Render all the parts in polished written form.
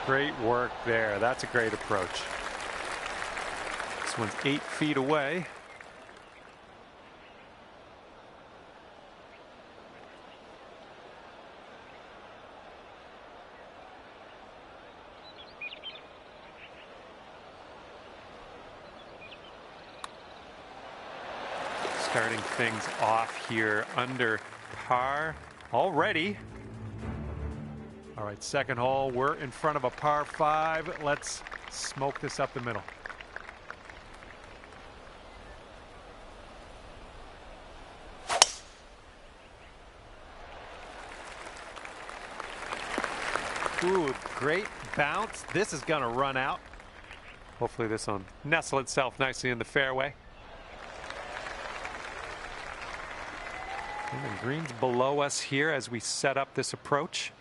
Great work there. That's a great approach. This one's 8 feet away. Starting things off here under par already. All right, second hole, we're in front of a par 5. Let's smoke this up the middle. Ooh, great bounce. This is going to run out. Hopefully this will nestle itself nicely in the fairway. And the green's below us here as we set up this approach.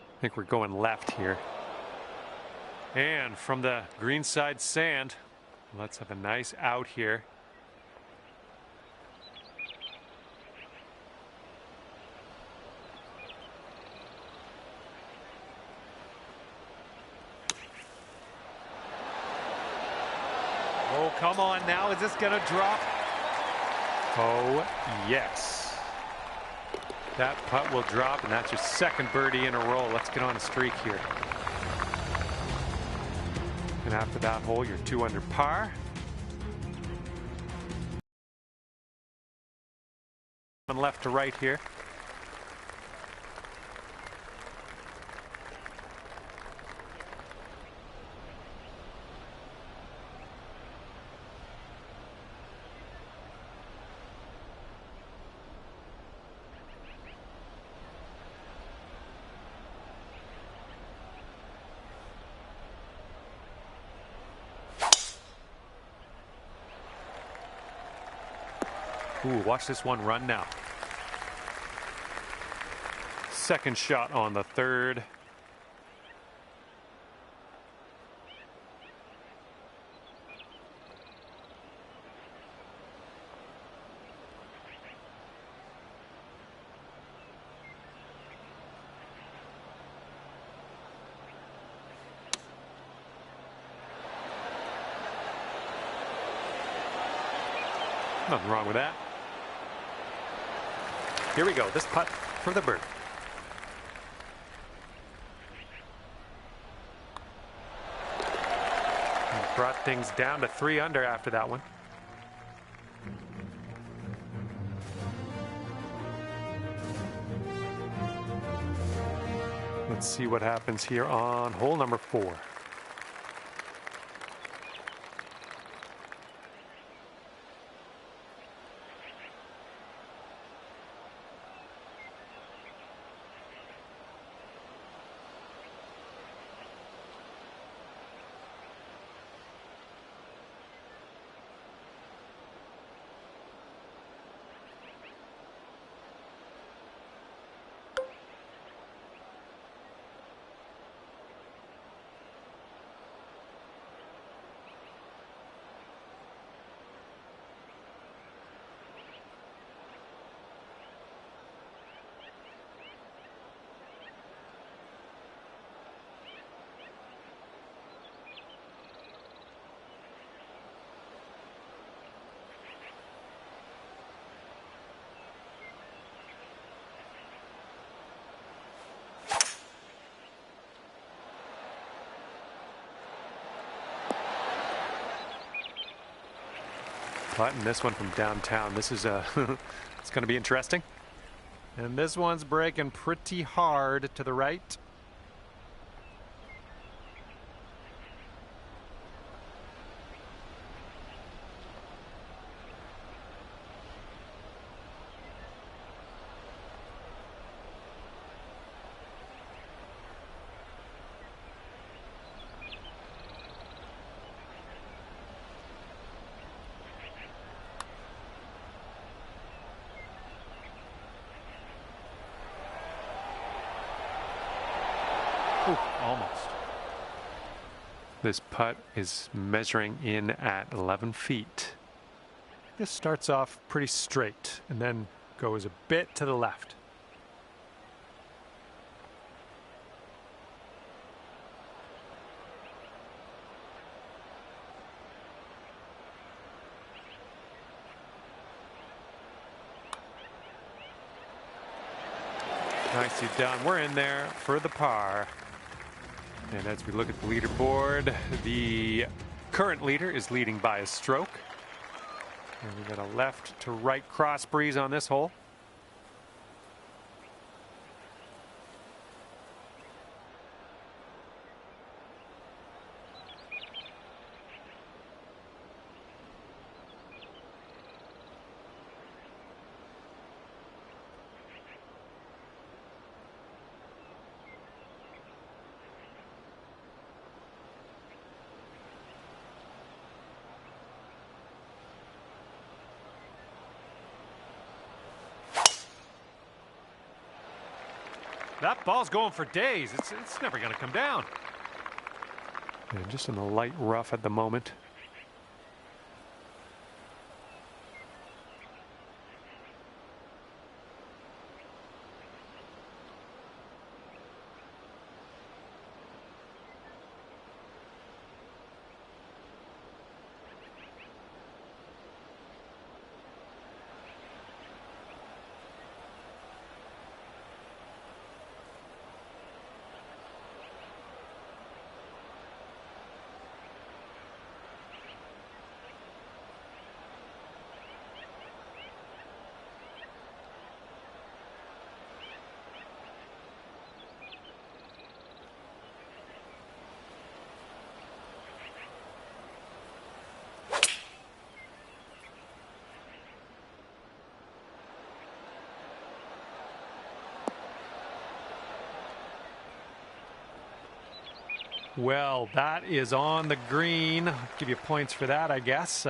I think we're going left here. And from the greenside sand, let's have a nice out here. Oh, come on now. Is this going to drop? Oh, yes. That putt will drop, and that's your second birdie in a row. Let's get on a streak here. And after that hole, you're 2 under par. From left to right here. Ooh, watch this one run now. Second shot on the third. Nothing wrong with that. Here we go. This putt for the bird. And brought things down to 3 under after that one. Let's see what happens here on hole number 4. Putting this one from downtown. This is it's going to be interesting. And this one's breaking pretty hard to the right. almost. This putt is measuring in at 11 feet. This starts off pretty straight and then goes a bit to the left. Nicely done. We're in there for the par. And as we look at the leaderboard, the current leader is leading by a stroke. And we got a left to right cross breeze on this hole. That ball's going for days. It's never going to come down. And just in the light rough at the moment. Well, that is on the green. I'll give you points for that, I guess.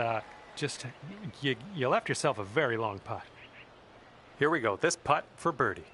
Just you left yourself a very long putt. Here we go. This putt for birdie.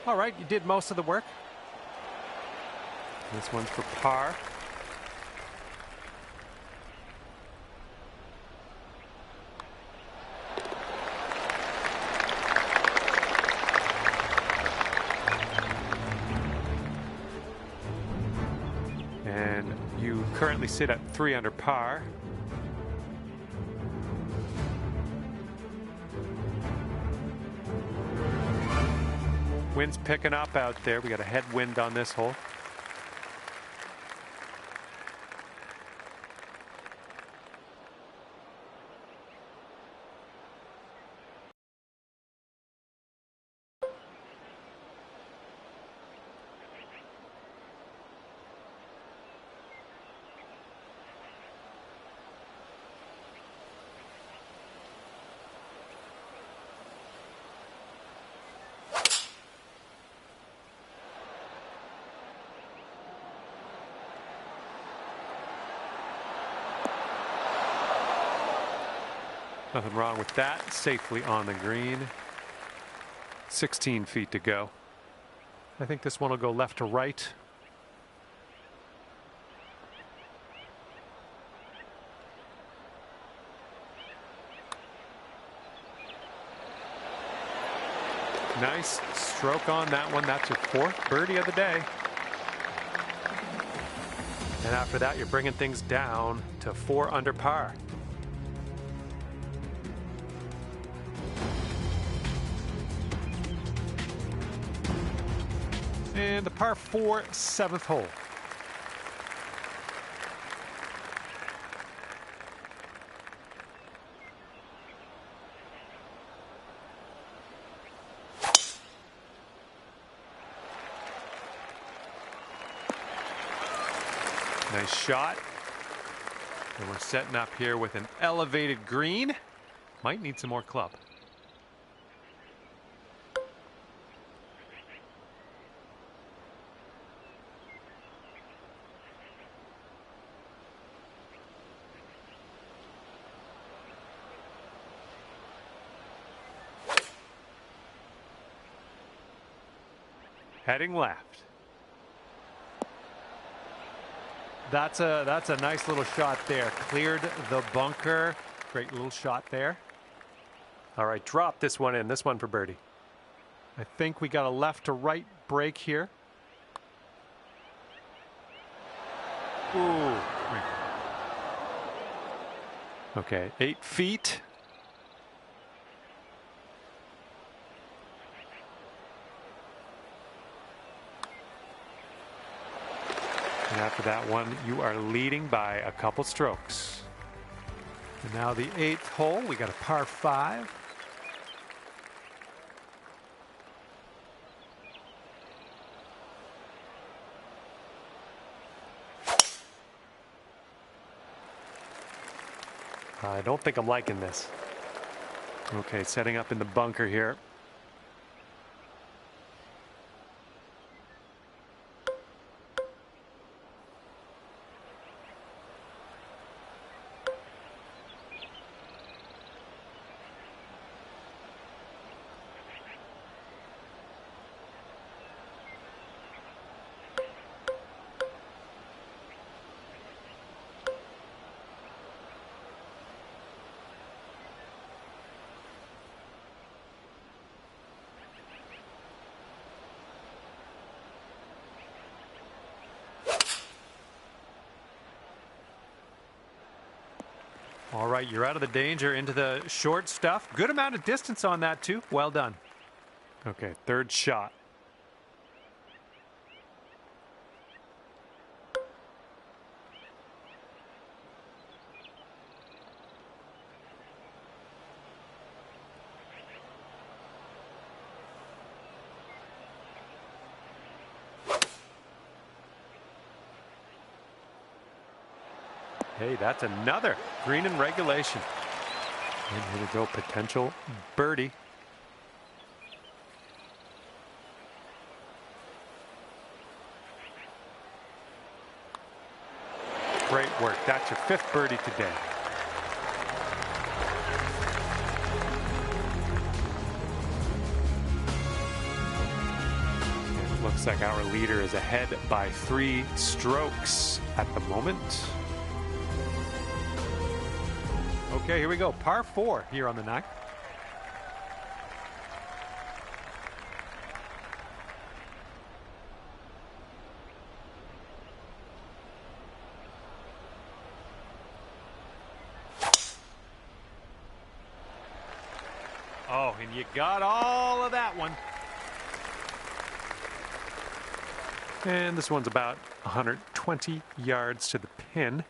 All right, you did most of the work. This one's for par. And you currently sit at 3 under par. Wind's picking up out there. We got a headwind on this hole. Nothing wrong with that. Safely on the green. 16 feet to go. I think this one will go left to right. Nice stroke on that one. That's your 4th birdie of the day. And after that, you're bringing things down to 4 under par. And the par 4 7th hole. Nice shot. And we're setting up here with an elevated green. Might need some more club. Heading left. That's a nice little shot there. Cleared the bunker. Great little shot there. All right, drop this one in. This one for birdie. I think we got a left to right break here. Ooh. Okay, 8 feet. And after that one, you are leading by a couple strokes. And now the 8th hole, we got a par 5. I don't think I'm liking this. Okay, setting up in the bunker here. All right, you're out of the danger into the short stuff. Good amount of distance on that too. Well done. Okay, 3rd shot. Hey, that's another green in regulation. And here we go, potential birdie. Great work. That's your 5th birdie today. It looks like our leader is ahead by 3 strokes at the moment. Okay, here we go. Par 4 here on the 9th. Oh, and you got all of that one. And this one's about 120 yards to the pin.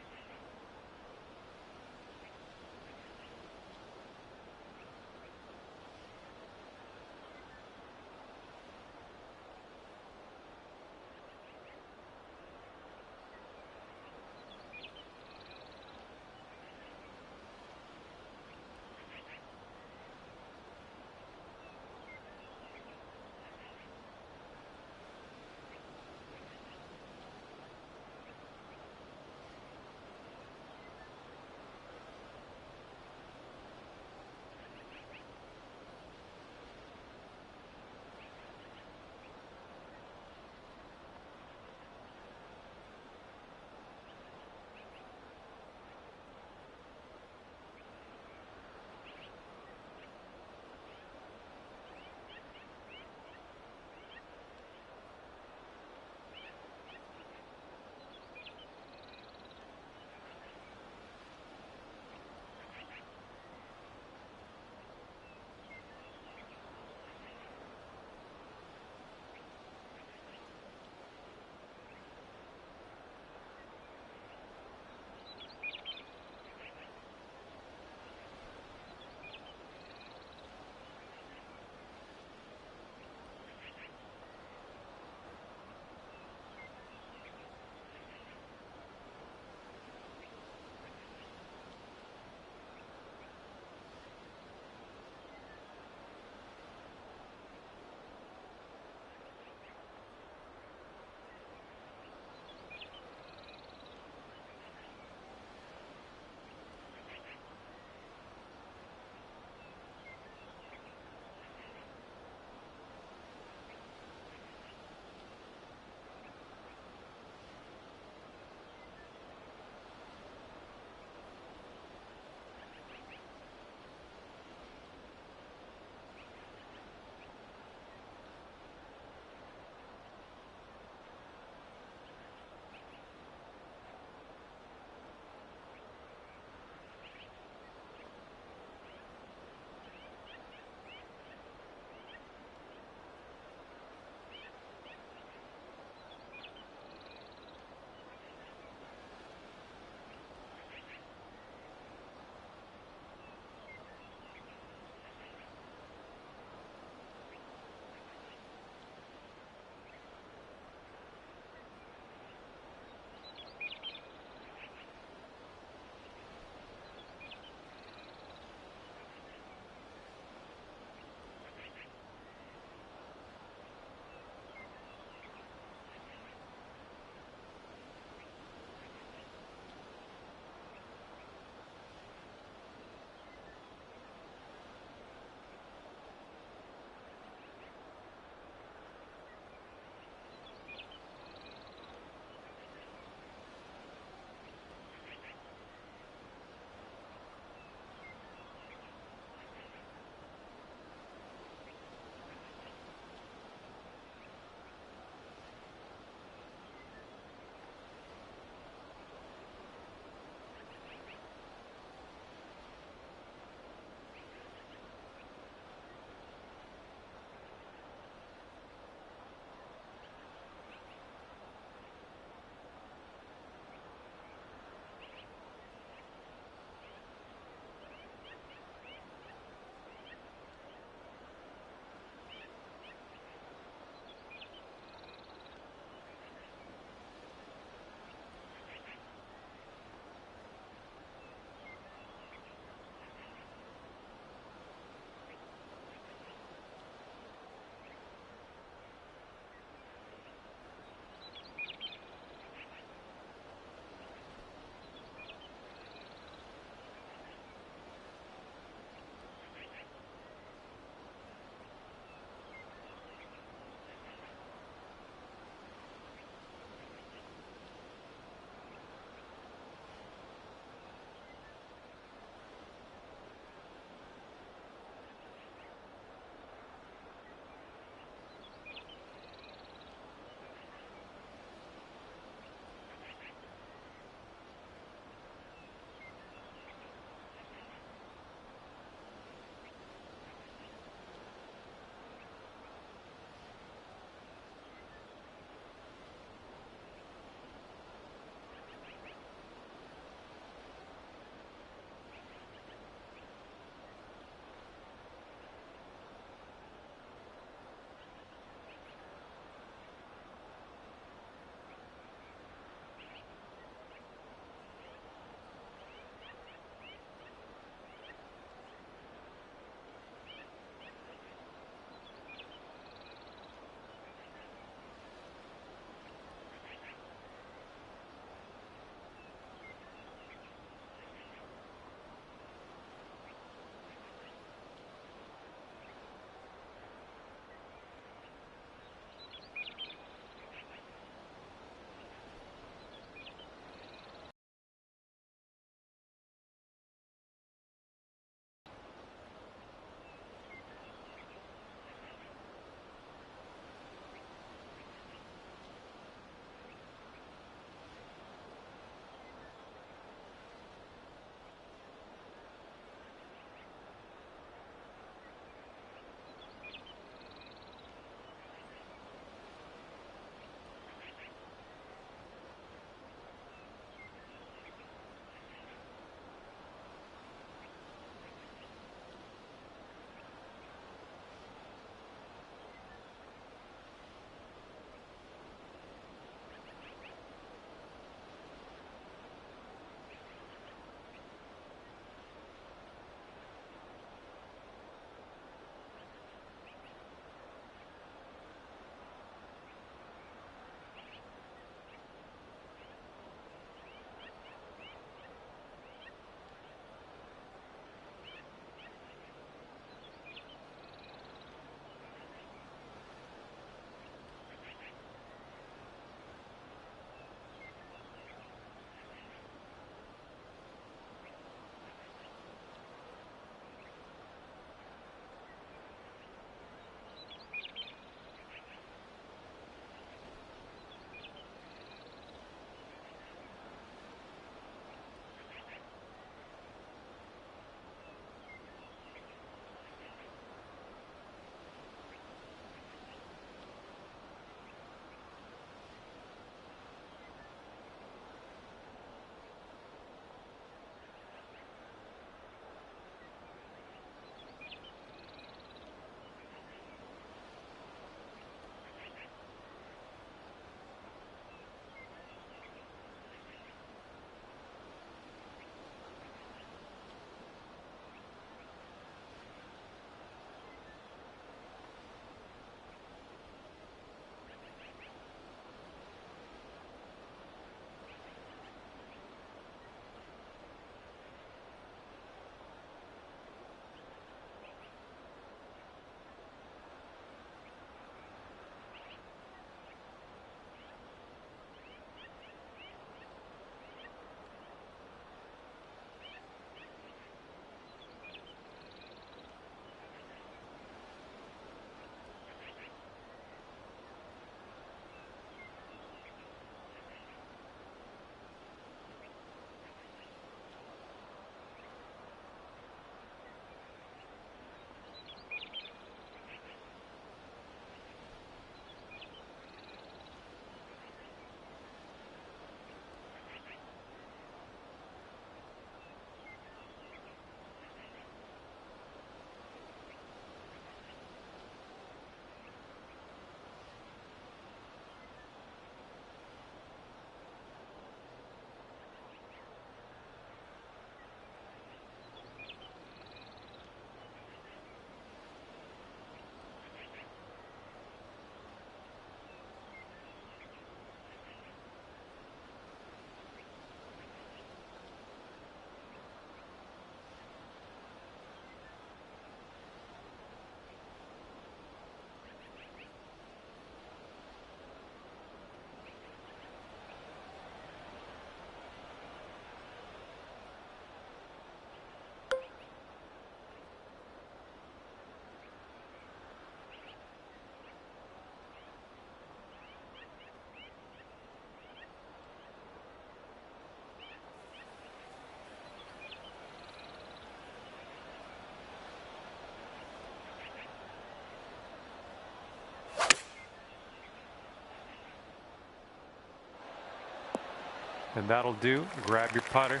And that'll do. Grab your putter.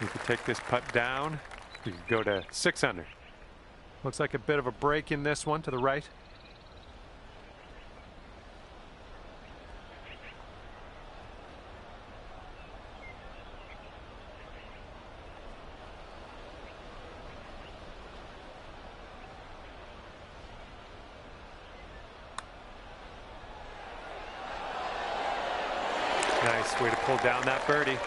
You can take this putt down. You can go to 6 under. Looks like a bit of a break in this one to the right. Nice way to pull down that birdie.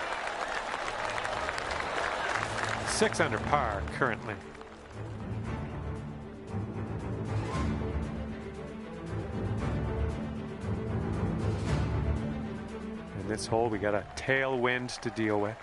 6 under par currently. In this hole, we got a tailwind to deal with.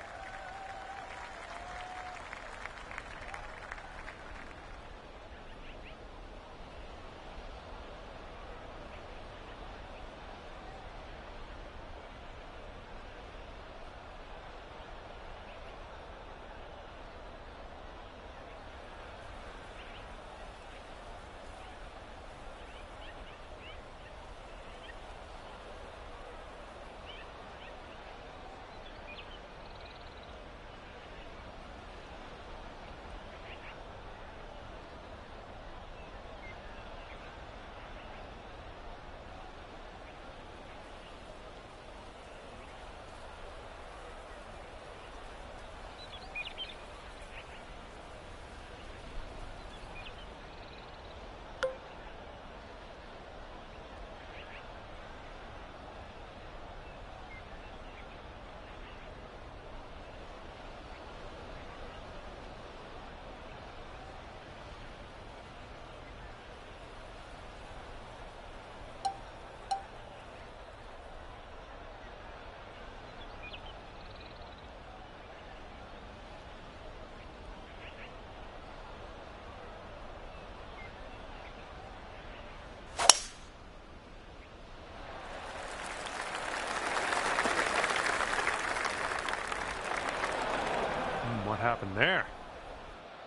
What happened there?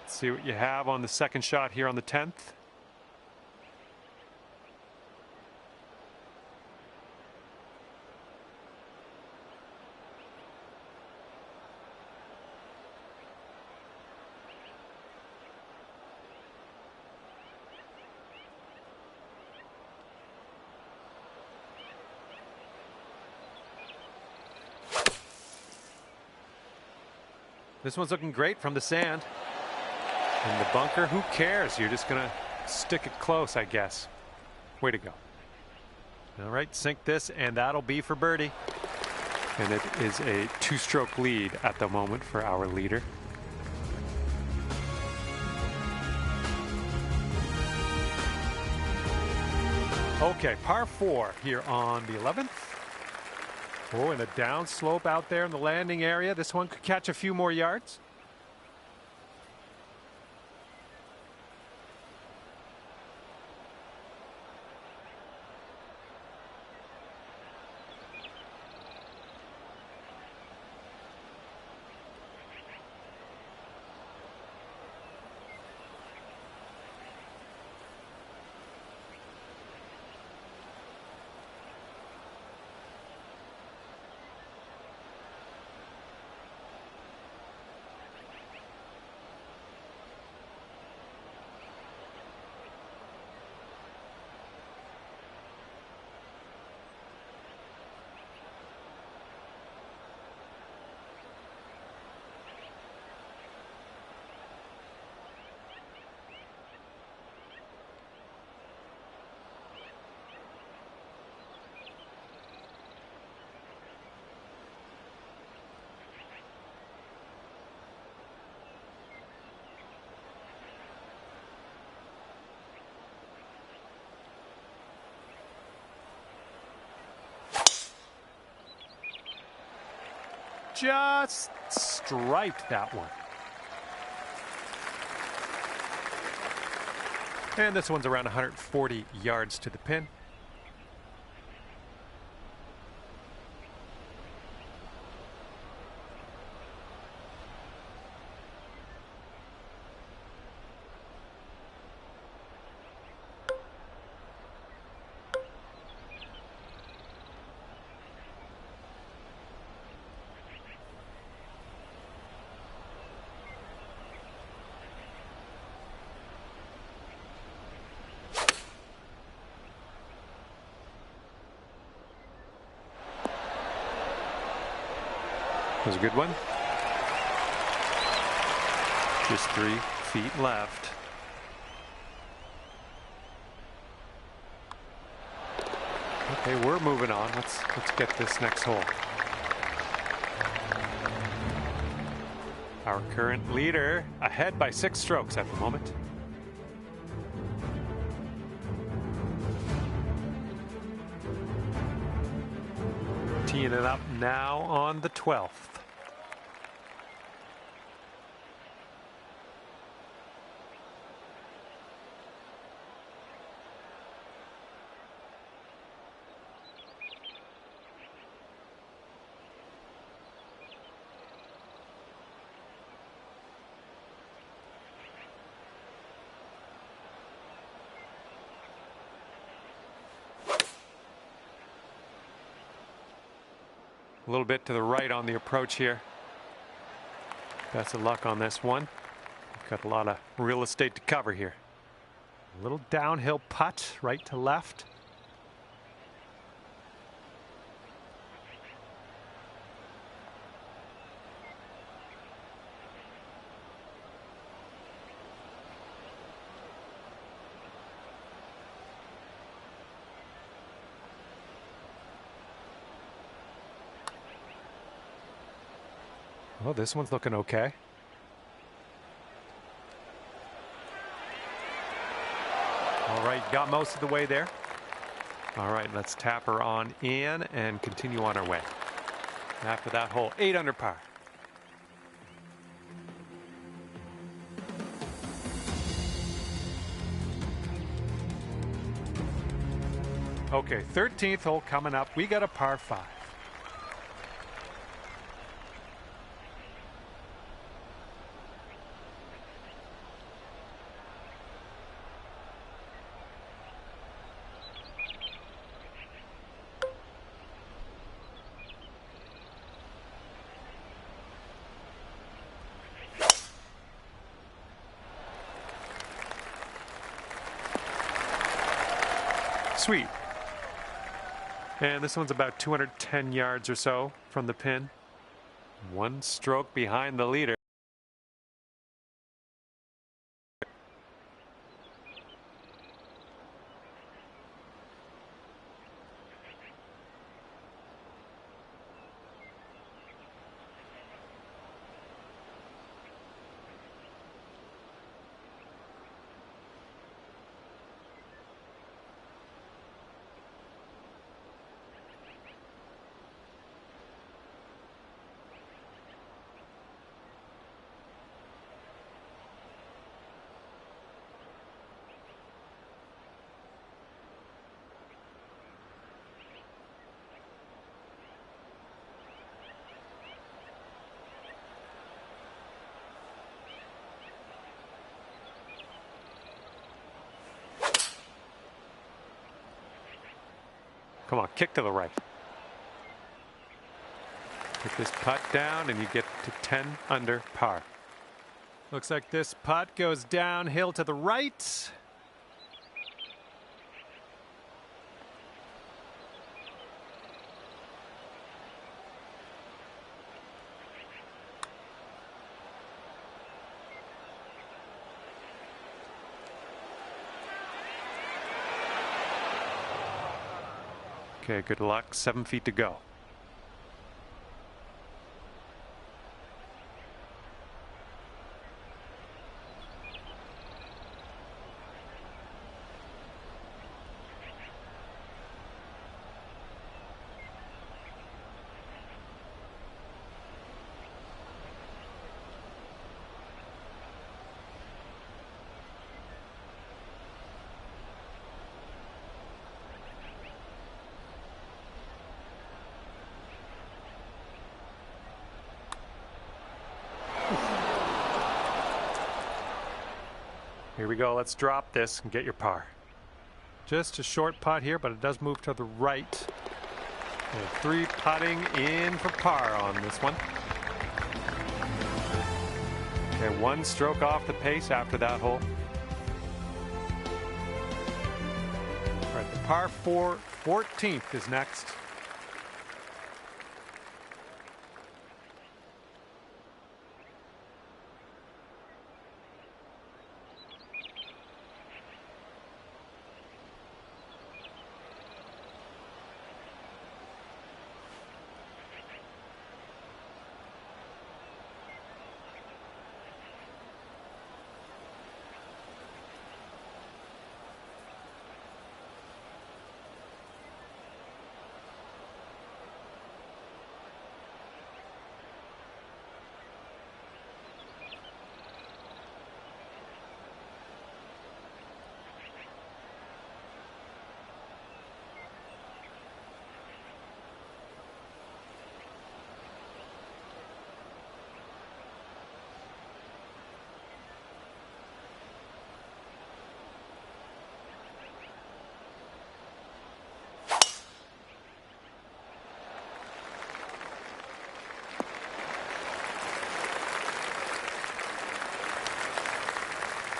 Let's see what you have on the second shot here on the 10th. This one's looking great from the sand. In the bunker, who cares? You're just gonna stick it close, I guess. Way to go. All right, sink this, and that'll be for birdie. And it is a 2-stroke lead at the moment for our leader. Okay, par 4 here on the 11th. Oh, and a down slope out there in the landing area. This one could catch a few more yards. Just striped that one. And this one's around 140 yards to the pin. was a good one. Just 3 feet left. Okay, we're moving on. Let's get this next hole. Our current leader ahead by 6 strokes at the moment. Teeing it up now on the 12th. A little bit to the right on the approach here. Best of luck on this one. Got a lot of real estate to cover here. A little downhill putt right to left. Well, this one's looking okay. All right, got most of the way there. All right, let's tap her on in and continue on our way. After that hole, 8 under par. Okay, 13th hole coming up. We got a par 5. Sweet. And this one's about 210 yards or so from the pin. 1 stroke behind the leader. Come on, kick to the right. Get this putt down and you get to 10 under par. Looks like this putt goes downhill to the right. Okay, good luck. 7 feet to go. Here we go. Let's drop this and get your par. Just a short putt here, but it does move to the right. And 3 putting in for par on this one. Okay, 1 stroke off the pace after that hole. All right, the par 4 14th is next.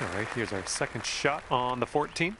All right, here's our second shot on the 14th.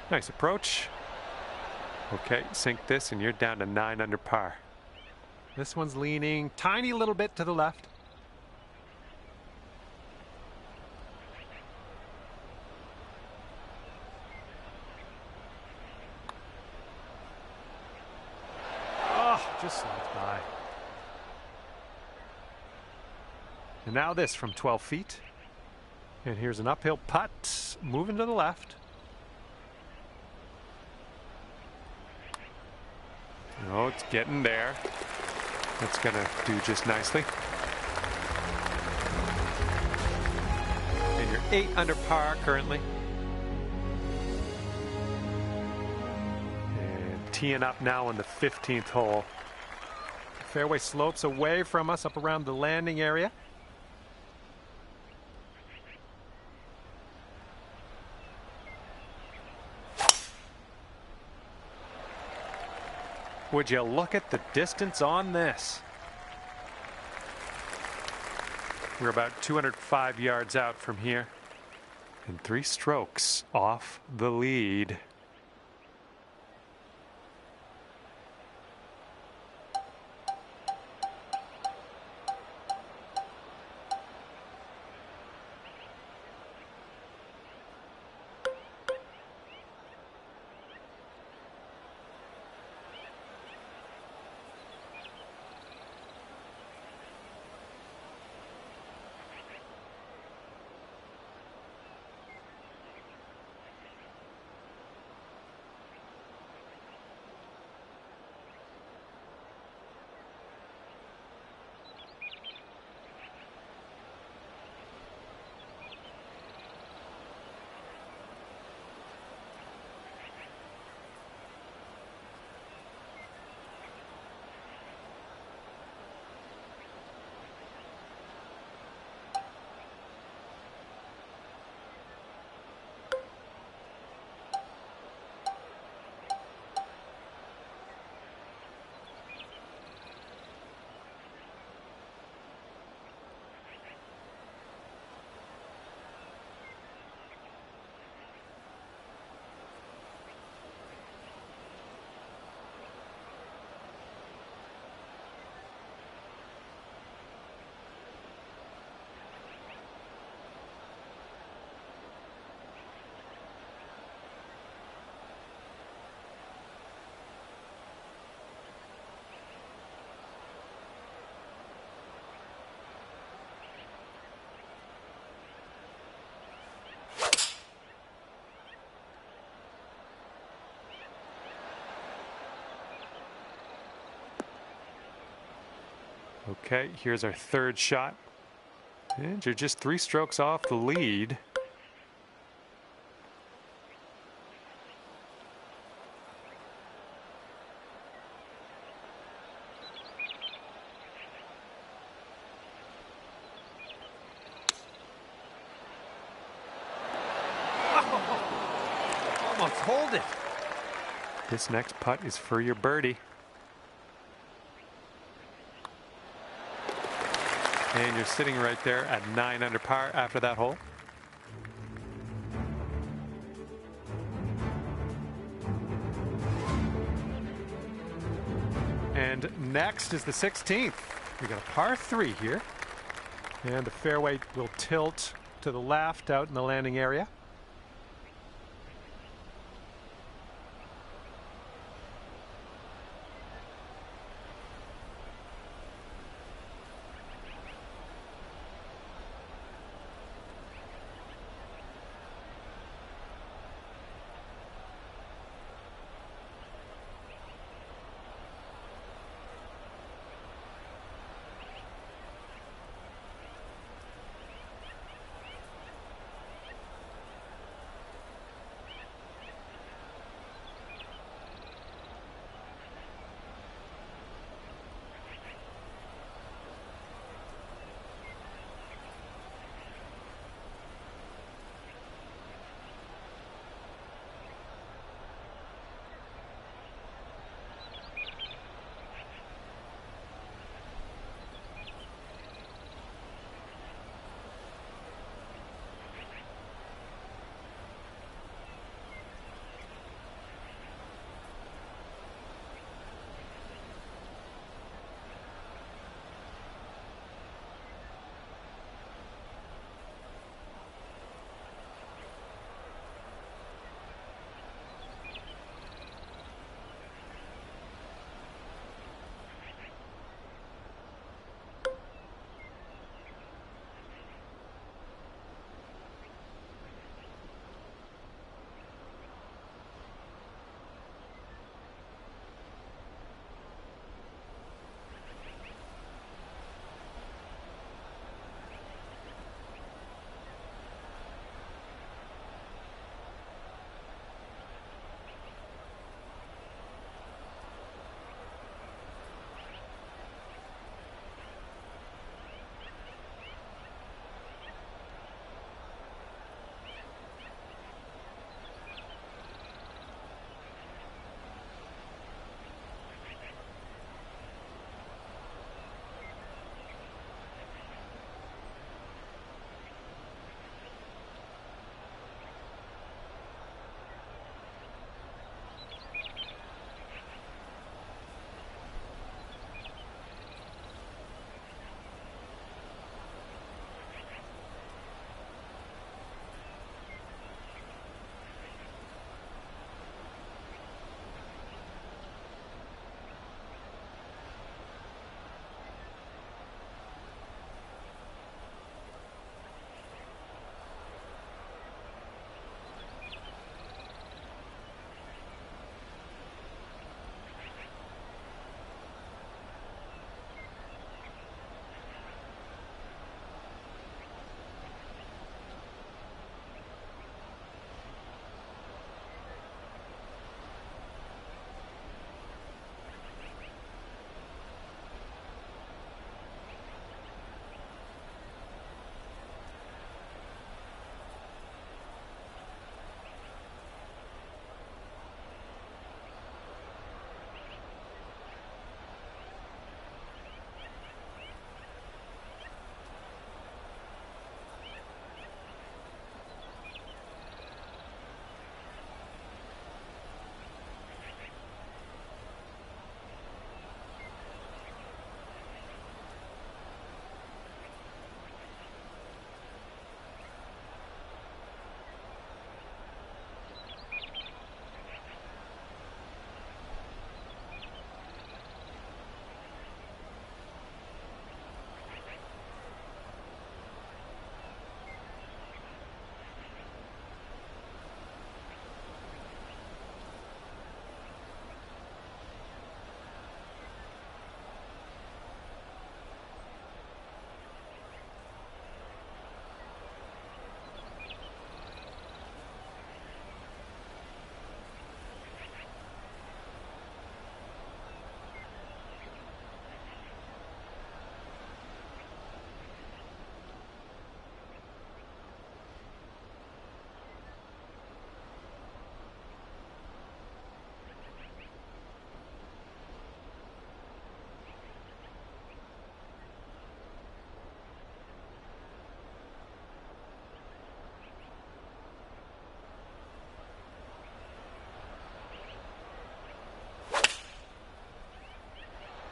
Nice approach. Okay, sink this and you're down to 9 under par. This one's leaning tiny little bit to the left. Oh, just slides by. And now this from 12 feet. And here's an uphill putt, moving to the left. Oh, it's getting there. That's going to do just nicely. And you're 8 under par currently. And teeing up now on the 15th hole. Fairway slopes away from us up around the landing area. Would you look at the distance on this? We're about 205 yards out from here and 3 strokes off the lead. Okay, here's our third shot. And you're just 3 strokes off the lead. hold it. This next putt is for your birdie. And you're sitting right there at 9 under par after that hole. And next is the 16th. We got a par 3 here. And the fairway will tilt to the left out in the landing area.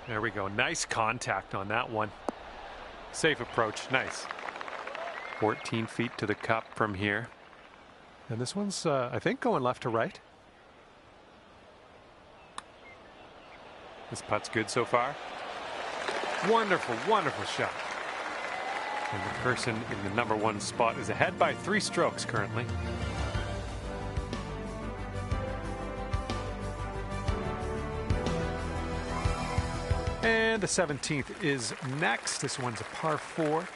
There we go. Nice contact on that one. Safe approach. Nice. 14 feet to the cup from here. And this one's, I think, going left to right. This putt's good so far. Wonderful, wonderful shot. And the person in the number one spot is ahead by 3 strokes currently. And the 17th is next. This one's a par 4.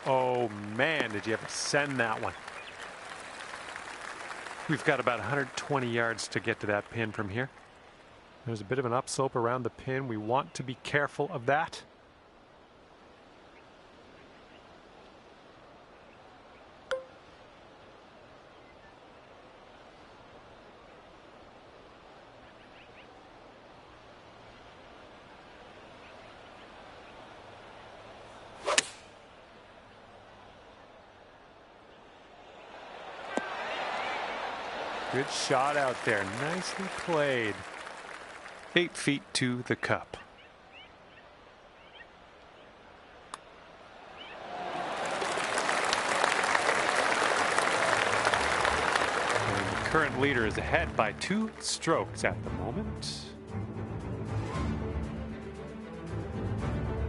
Oh man, did you ever send that one? We've got about 120 yards to get to that pin from here. There's a bit of an upslope around the pin. We want to be careful of that. Good shot out there. Nicely played. 8 feet to the cup. And the current leader is ahead by 2 strokes at the moment.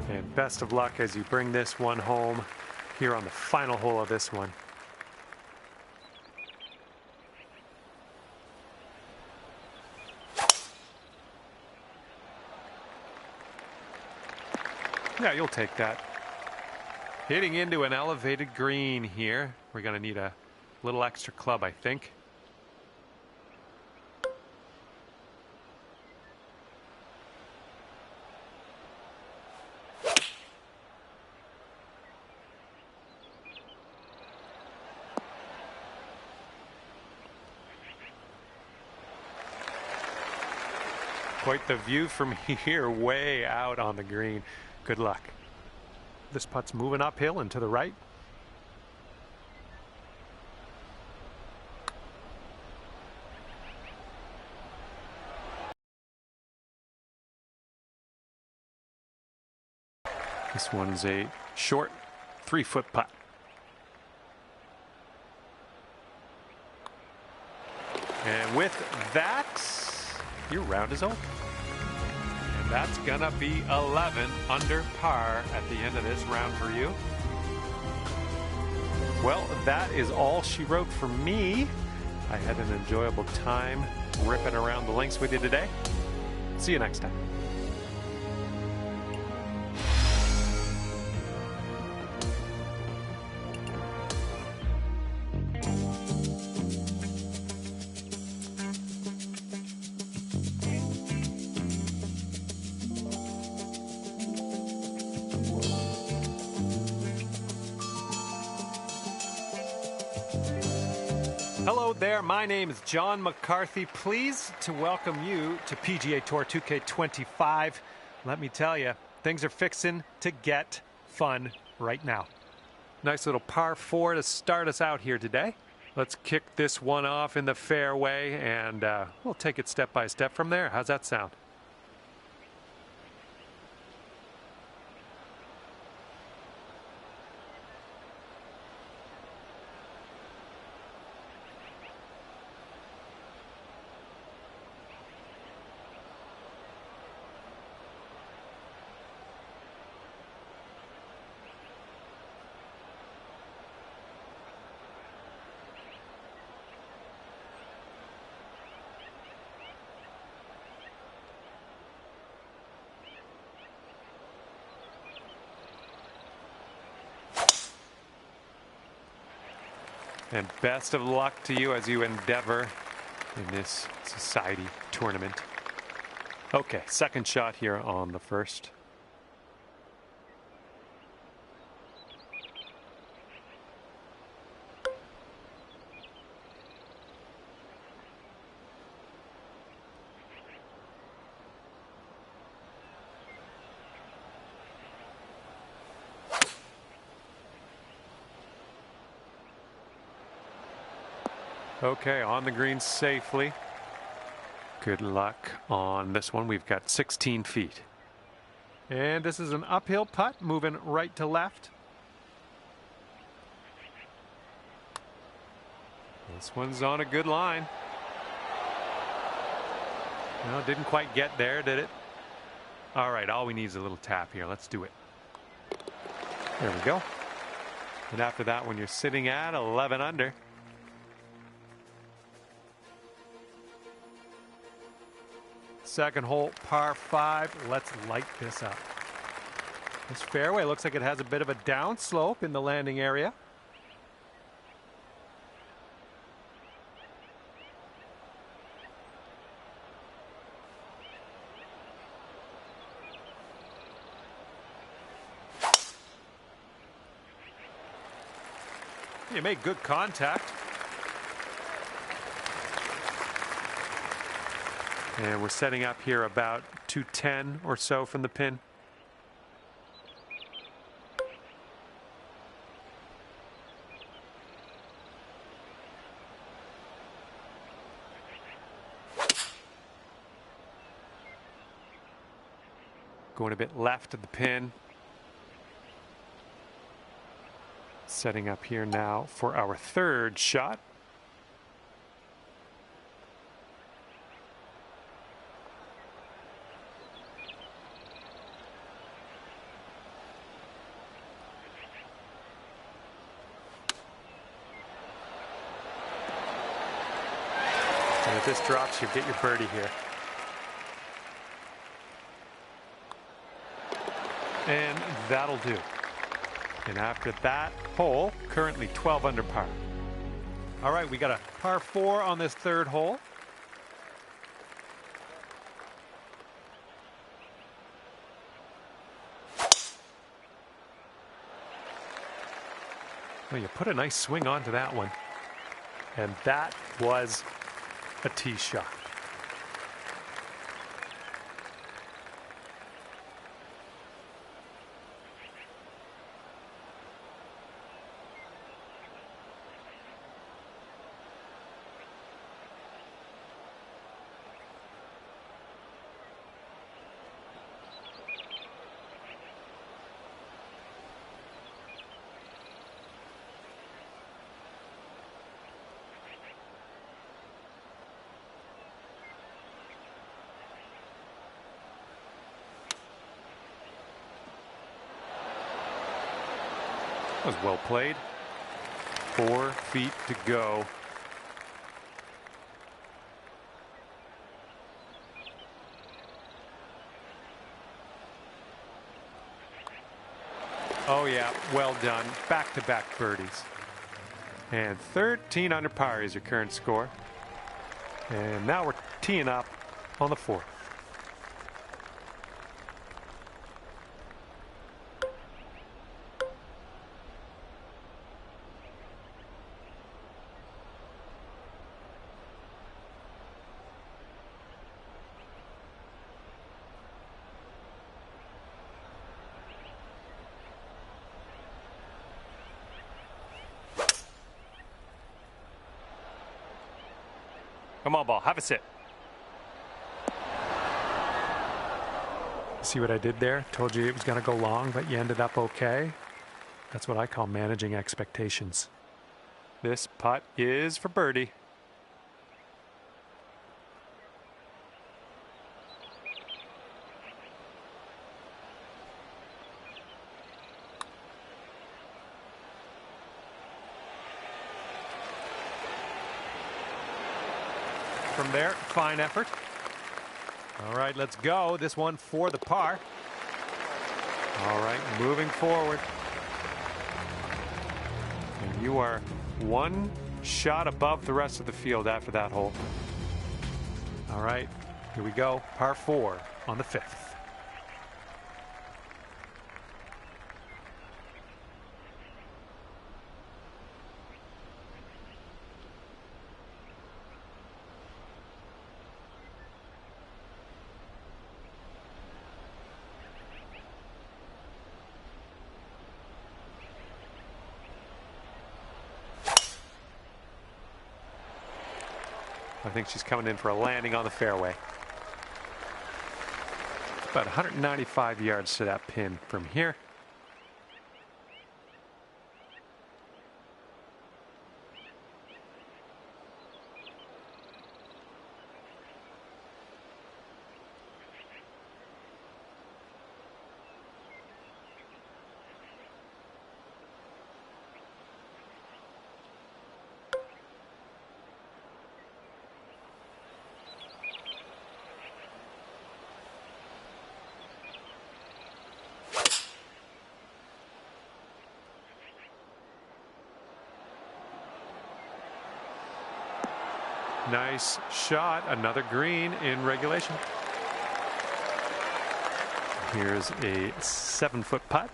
And best of luck as you bring this one home here on the final hole of this one. Yeah, you'll take that. Hitting into an elevated green here. We're going to need a little extra club, I think. Quite the view from here, way out on the green. Good luck. This putt's moving uphill and to the right. This one's a short 3-foot putt. And with that, your round is over. That's gonna be 11 under par at the end of this round for you. Well, that is all she wrote for me. I had an enjoyable time ripping around the links with you today. See you next time. Hello there, my name is John McCarthy. Pleased to welcome you to PGA Tour 2K25. Let me tell you, things are fixing to get fun right now. Nice little par 4 to start us out here today. Let's kick this one off in the fairway, and we'll take it step by step from there. How's that sound? And best of luck to you as you endeavor in this society tournament. Okay, second shot here on the first. Okay, on the green safely. Good luck on this one. We've got 16 feet. And this is an uphill putt, moving right to left. This one's on a good line. No, didn't quite get there, did it? All right, all we need is a little tap here. Let's do it. There we go. And after that one, you're sitting at 11 under. Second hole, par 5. Let's light this up. This fairway looks like it has a bit of a downslope in the landing area. You made good contact. And we're setting up here about 210 or so from the pin. Going a bit left of the pin. Setting up here now for our third shot. And if this drops, you get your birdie here. And that'll do. And after that hole, currently 12 under par. All right, we got a par 4 on this third hole. Well, you put a nice swing onto that one. And that was a tee shot. That was well played. 4 feet to go. Oh yeah, well done. Back-to-back birdies. And 13 under par is your current score. And now we're teeing up on the 4th. Come on, ball. Have a sit. See what I did there? Told you it was going to go long, but you ended up okay. That's what I call managing expectations. This putt is for birdie. From there, fine effort. All right, let's go. This one for the par. All right, moving forward. And you are one shot above the rest of the field after that hole. All right, here we go. Par 4 on the 5th. I think she's coming in for a landing on the fairway. It's about 195 yards to that pin from here. Nice shot. Another green in regulation. Here's a 7-foot putt.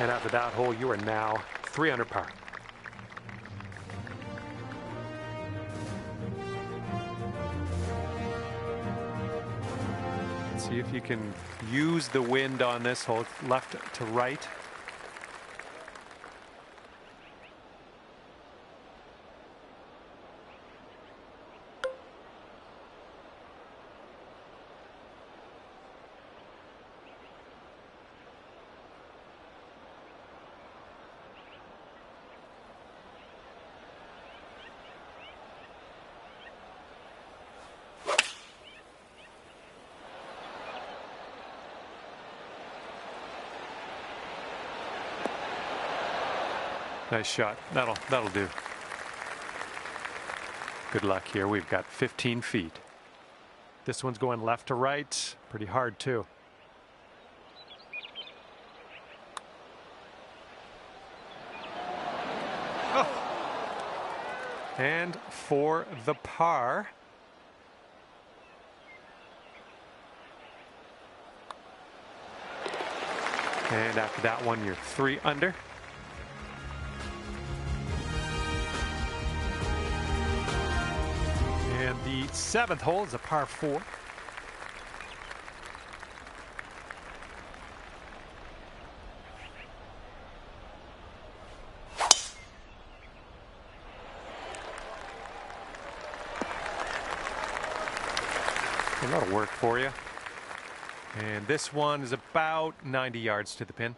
And after that hole, you are now 3 under par. See if you can use the wind on this hole, left to right. Nice shot. That'll do. Good luck here. We've got 15 feet. This one's going left to right. Pretty hard too. Oh. And for the par. And after that one, you're 3 under. And the 7th hole is a par 4. A lot of work for you. And this one is about 90 yards to the pin.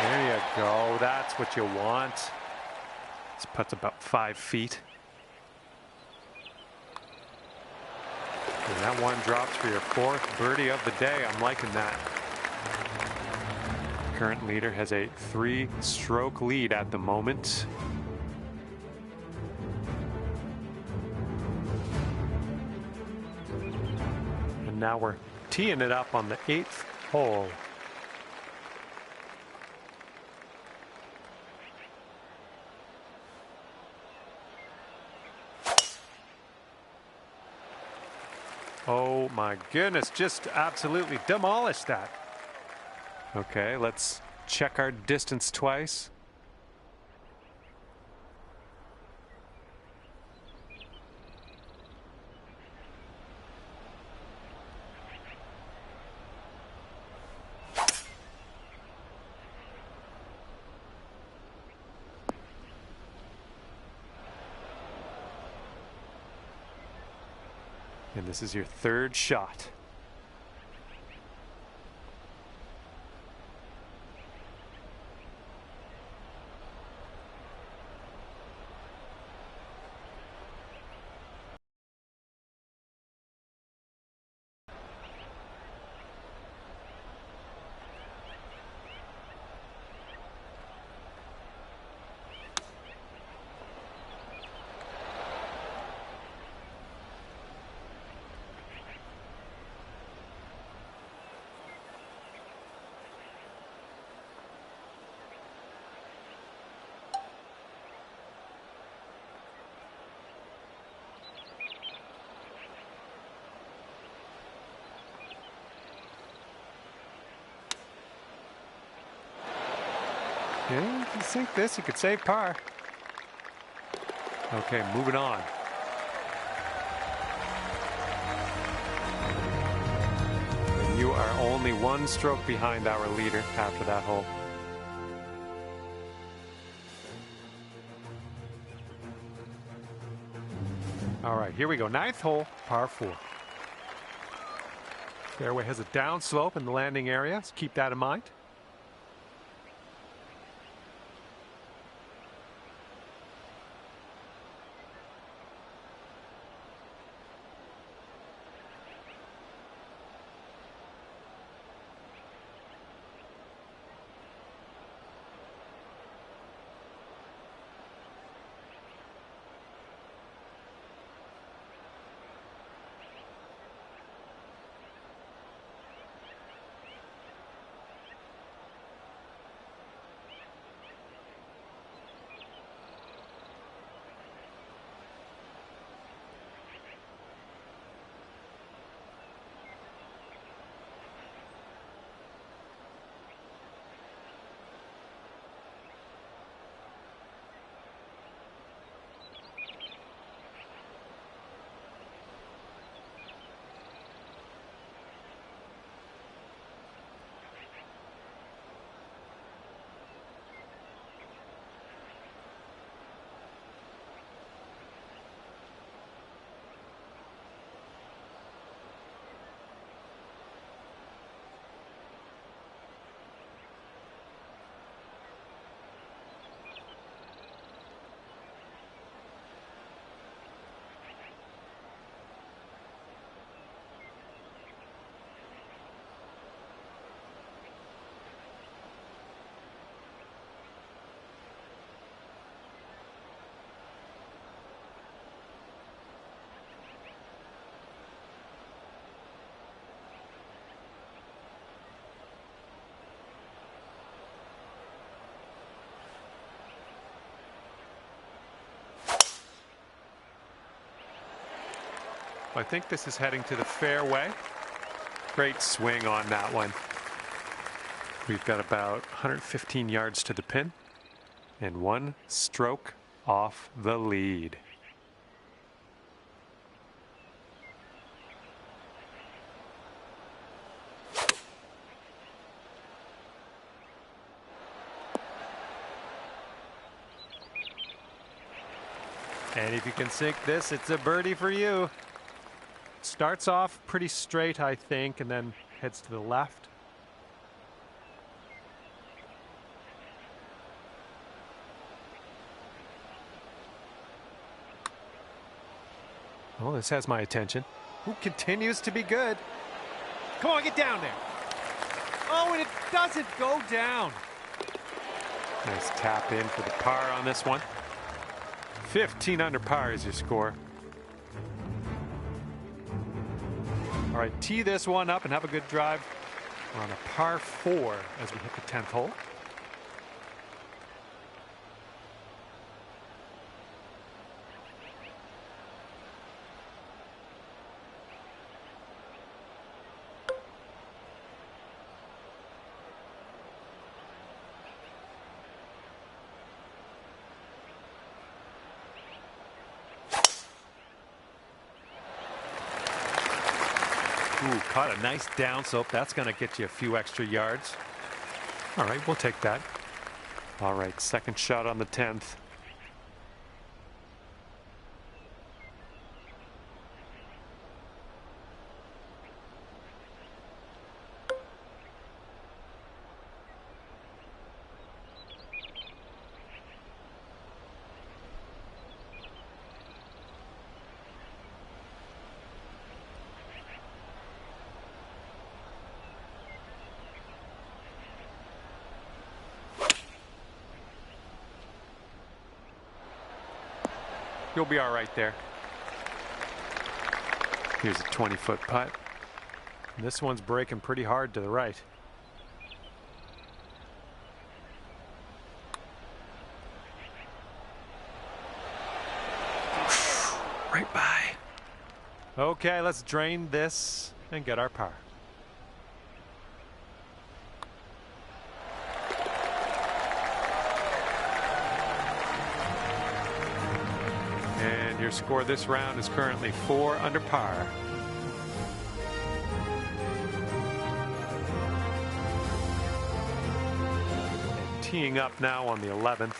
There you go. That's what you want. This putt's about 5 feet. And that one drops for your 4th birdie of the day. I'm liking that. Current leader has a 3-stroke lead at the moment. And now we're teeing it up on the 8th hole. Oh my goodness, just absolutely demolished that. Okay, let's check our distance twice. And this is your third shot. Yeah, if you sink this, you could save par. Okay, moving on. And you are only one stroke behind our leader after that hole. All right, here we go. Ninth hole, par 4. Fairway has a downslope in the landing area, so keep that in mind. I think this is heading to the fairway. Great swing on that one. We've got about 115 yards to the pin and one stroke off the lead. And if you can sink this, it's a birdie for you. Starts off pretty straight, I think, and then heads to the left. Oh, this has my attention. Who continues to be good? Come on, get down there. Oh, and it doesn't go down. Nice tap in for the par on this one. 15 under par is your score. All right, tee this one up and have a good drive. We're on a par 4 as we hit the 10th hole. Ooh, caught a nice downslope. That's going to get you a few extra yards. All right, we'll take that. All right, second shot on the 10th. You'll be all right there. Here's a 20-foot putt. And this one's breaking pretty hard to the right. Right by. Okay, let's drain this and get our par. And your score this round is currently 4 under par. And teeing up now on the 11th.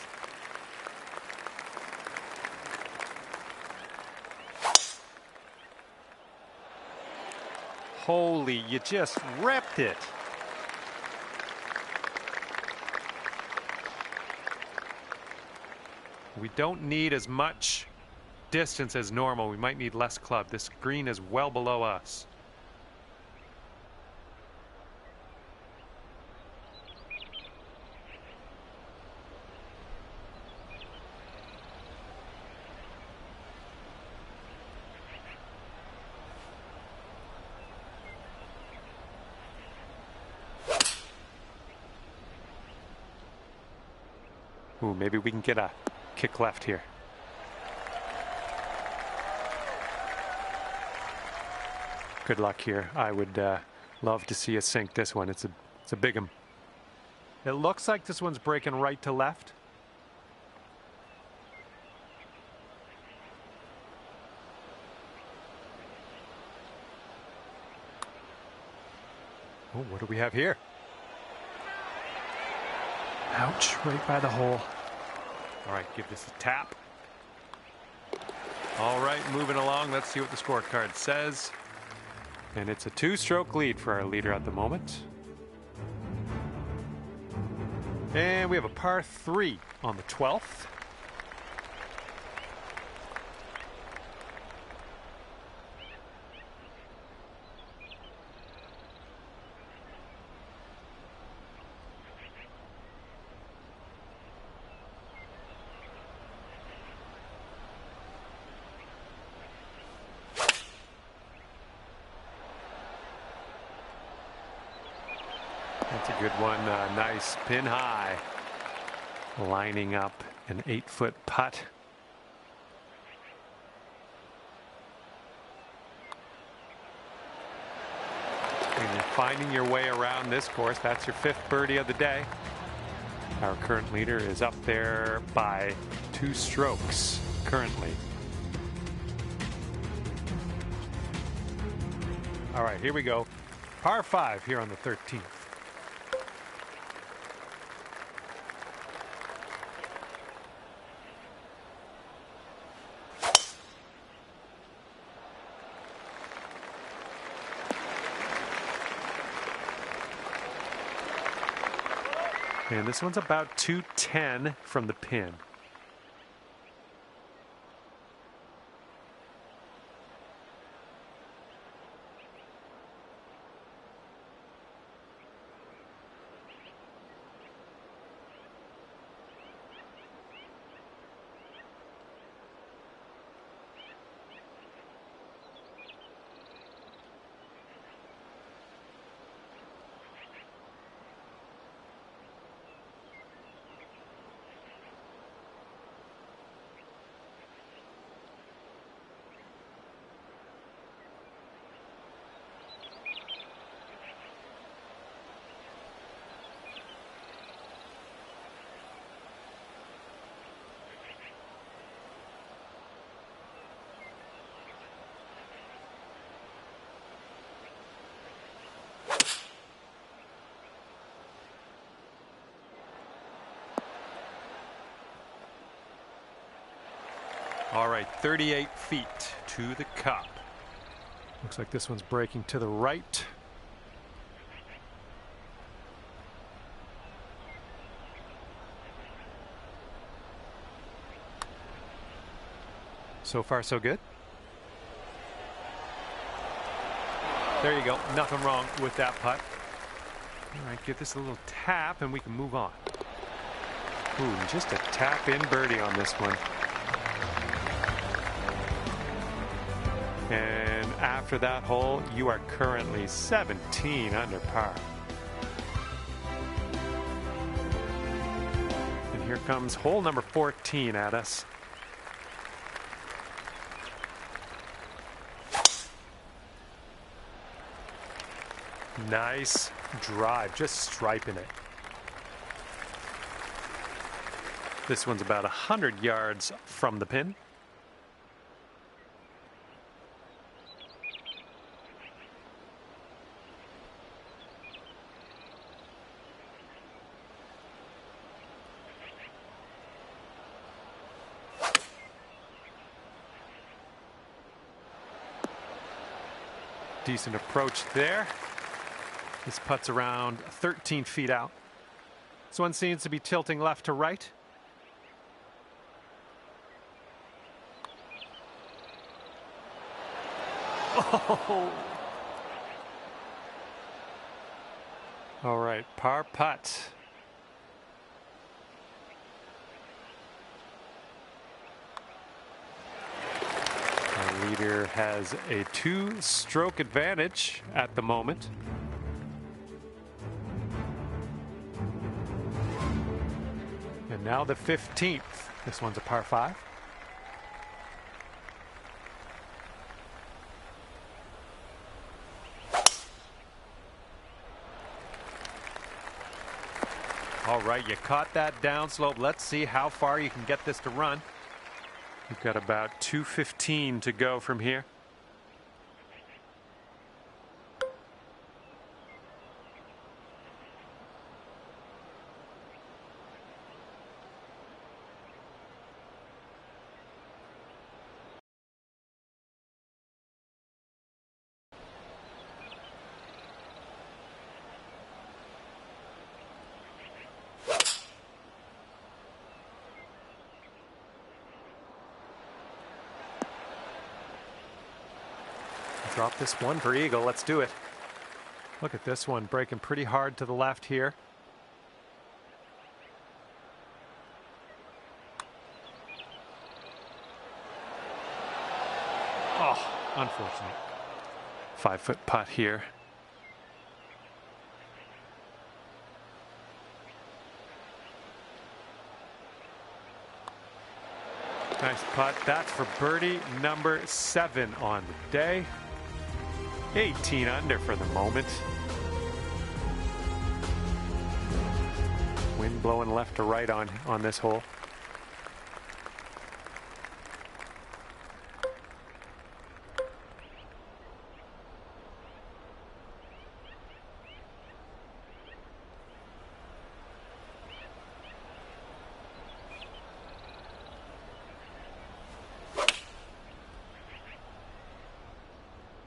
Holy, you just ripped it. We don't need as much distance as normal. We might need less club. This green is well below us. Ooh, maybe we can get a kick left here. Good luck here. I would love to see us sink this one. It's a big one. It looks like this one's breaking right to left. Oh, what do we have here? Ouch, right by the hole. All right, give this a tap. All right, moving along. Let's see what the scorecard says. And it's a 2-stroke lead for our leader at the moment. And we have a par 3 on the 12th. That's a good one. Nice pin high. Lining up an 8-foot putt. And you're finding your way around this course. That's your 5th birdie of the day. Our current leader is up there by 2 strokes currently. All right, here we go. Par 5 here on the 13th. And this one's about 210 from the pin. All right, 38 feet to the cup. Looks like this one's breaking to the right. So far, so good. There you go. Nothing wrong with that putt. All right, give this a little tap and we can move on. Ooh, just a tap in birdie on this one. And after that hole, you are currently 17 under par. And here comes hole number 14 at us. Nice drive, just striping it. This one's about 100 yards from the pin. Decent approach there. This putt's around 13 feet out. This one seems to be tilting left to right. Oh. All right, par putt. Our leader has a 2-stroke advantage at the moment. And now the 15th. This one's a par 5. All right, you caught that downslope. Let's see how far you can get this to run. You've got about 215 to go from here. Drop this one for eagle. Let's do it. Look at this one breaking pretty hard to the left here. Oh, unfortunate. 5-foot putt here. Nice putt. That's for birdie number 7 on the day. 18 under for the moment. Wind blowing left to right on this hole.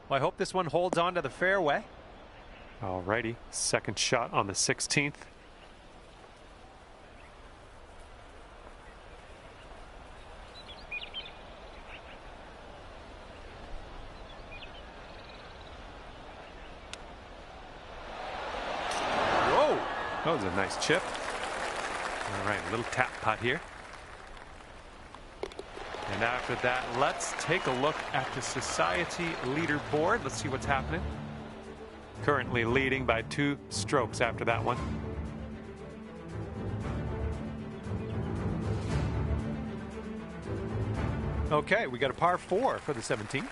Well, I hope this one holds on to the fairway. Alrighty, second shot on the 16th. Whoa, that was a nice chip. All right, a little tap putt here. And after that, let's take a look at the Society leaderboard. Let's see what's happening. Currently leading by 2 strokes after that one. Okay, we got a par 4 for the 17th.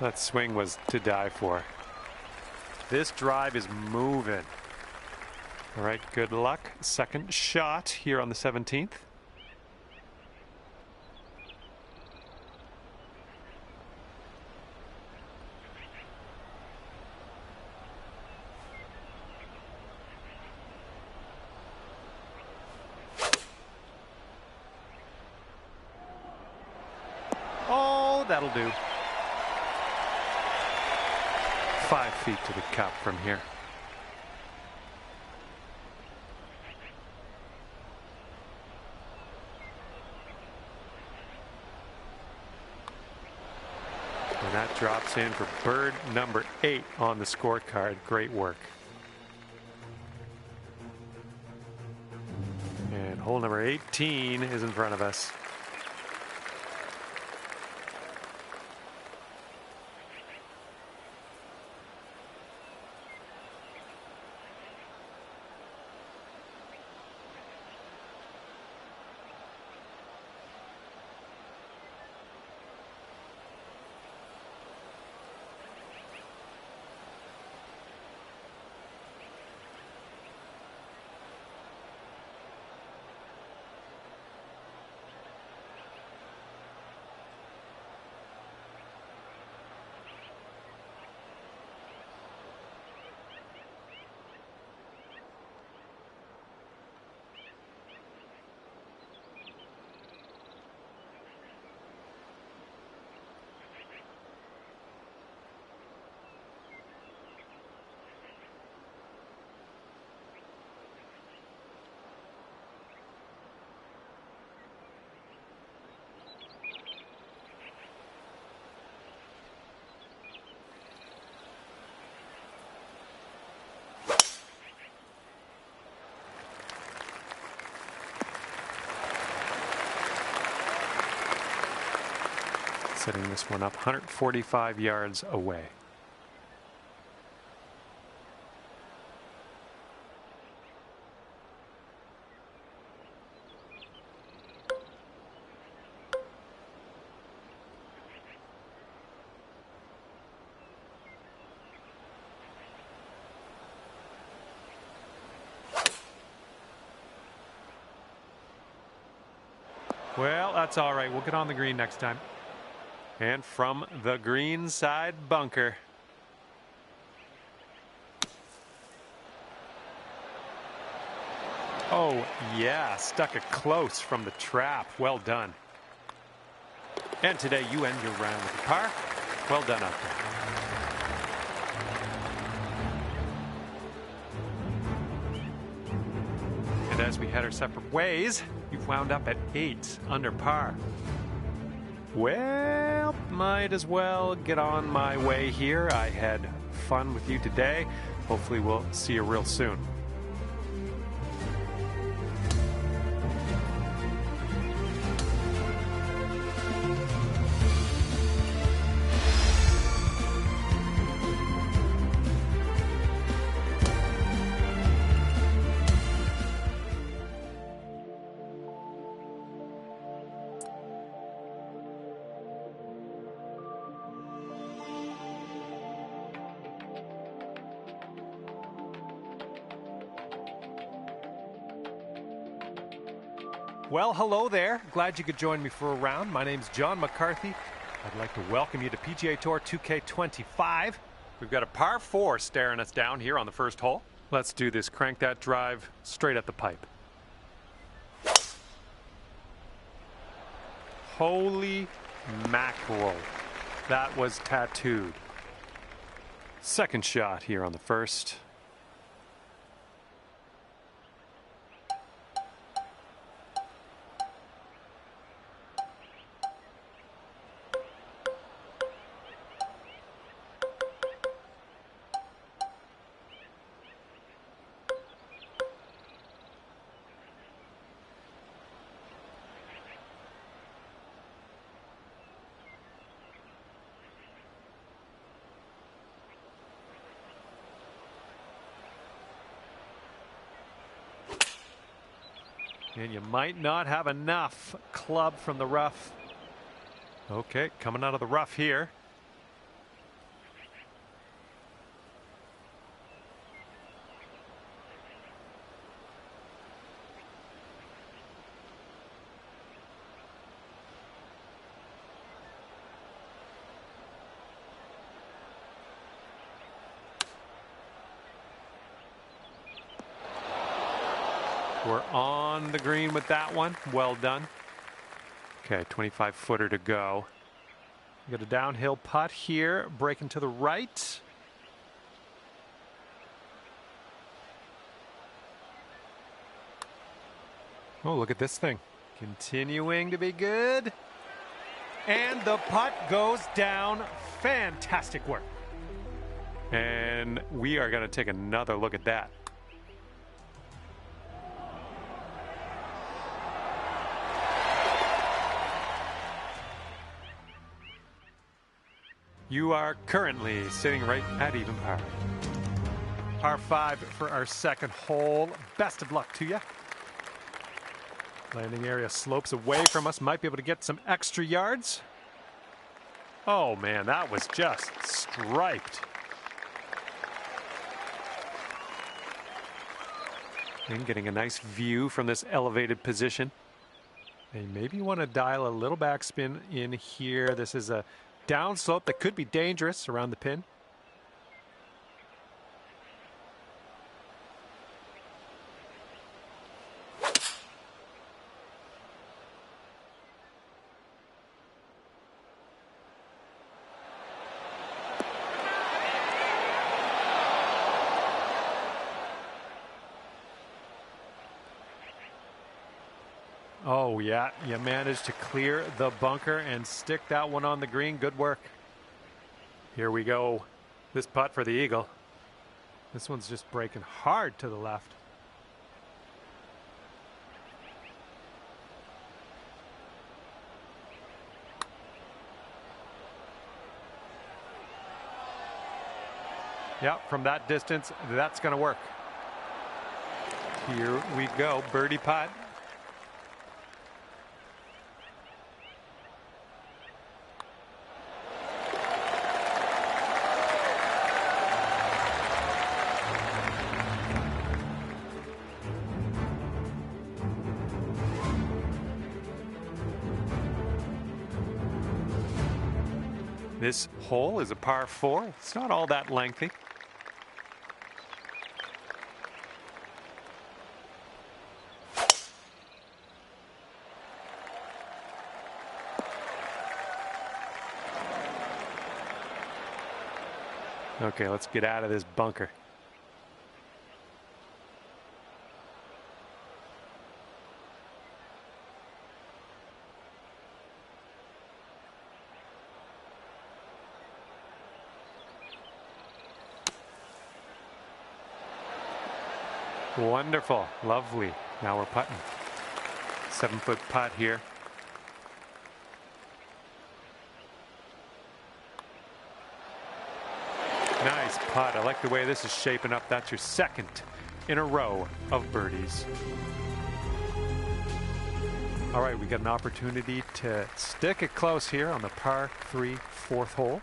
That swing was to die for. This drive is moving. All right, good luck. Second shot here on the 17th. Oh, that'll do. 5 feet to the cup from here. And that drops in for bird number 8 on the scorecard. Great work. And hole number 18 is in front of us. Setting this one up 145 yards away. Well, that's all right. We'll get on the green next time. And from the green side bunker. Oh, yeah, stuck it close from the trap. Well done. And today you end your round with a par. Well done out there. And as we head our separate ways, you've wound up at 8 under par. Well, might as well get on my way here. I had fun with you today. Hopefully we'll see you real soon. Well, hello there. Glad you could join me for a round. My name's John McCarthy. I'd like to welcome you to PGA Tour 2K25. We've got a par 4 staring us down here on the first hole. Let's do this. Crank that drive straight at the pipe. Holy mackerel. That was tattooed. Second shot here on the first. And you might not have enough club from the rough. Okay, coming out of the rough here. We're on the green with that one. Well done. Okay, 25-footer to go. We got a downhill putt here, breaking to the right. Oh, look at this thing. Continuing to be good. And the putt goes down. Fantastic work. And we are going to take another look at that. You are currently sitting right at even par. Par 5 for our second hole. Best of luck to you. Landing area slopes away from us. Might be able to get some extra yards. Oh man, that was just striped. And getting a nice view from this elevated position. And maybe you want to dial a little backspin in here. This is a downslope that could be dangerous around the pin. Oh yeah, you managed to clear the bunker and stick that one on the green. Good work. Here we go. This putt for the eagle. This one's just breaking hard to the left. Yeah, from that distance, that's going to work. Here we go, birdie putt. This hole is a par 4. It's not all that lengthy. Okay, let's get out of this bunker. Wonderful, lovely. Now we're putting. 7-foot putt here. Nice putt. I like the way this is shaping up. That's your second in a row of birdies. All right, we got an opportunity to stick it close here on the par 3 fourth hole.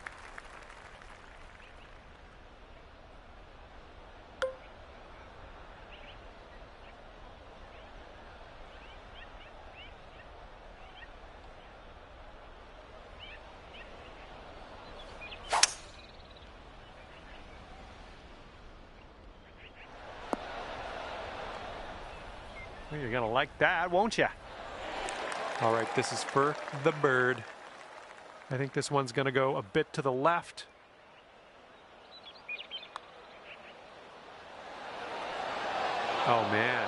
Well, you're going to like that, won't you? All right, this is for the bird. I think this one's going to go a bit to the left. Oh, man.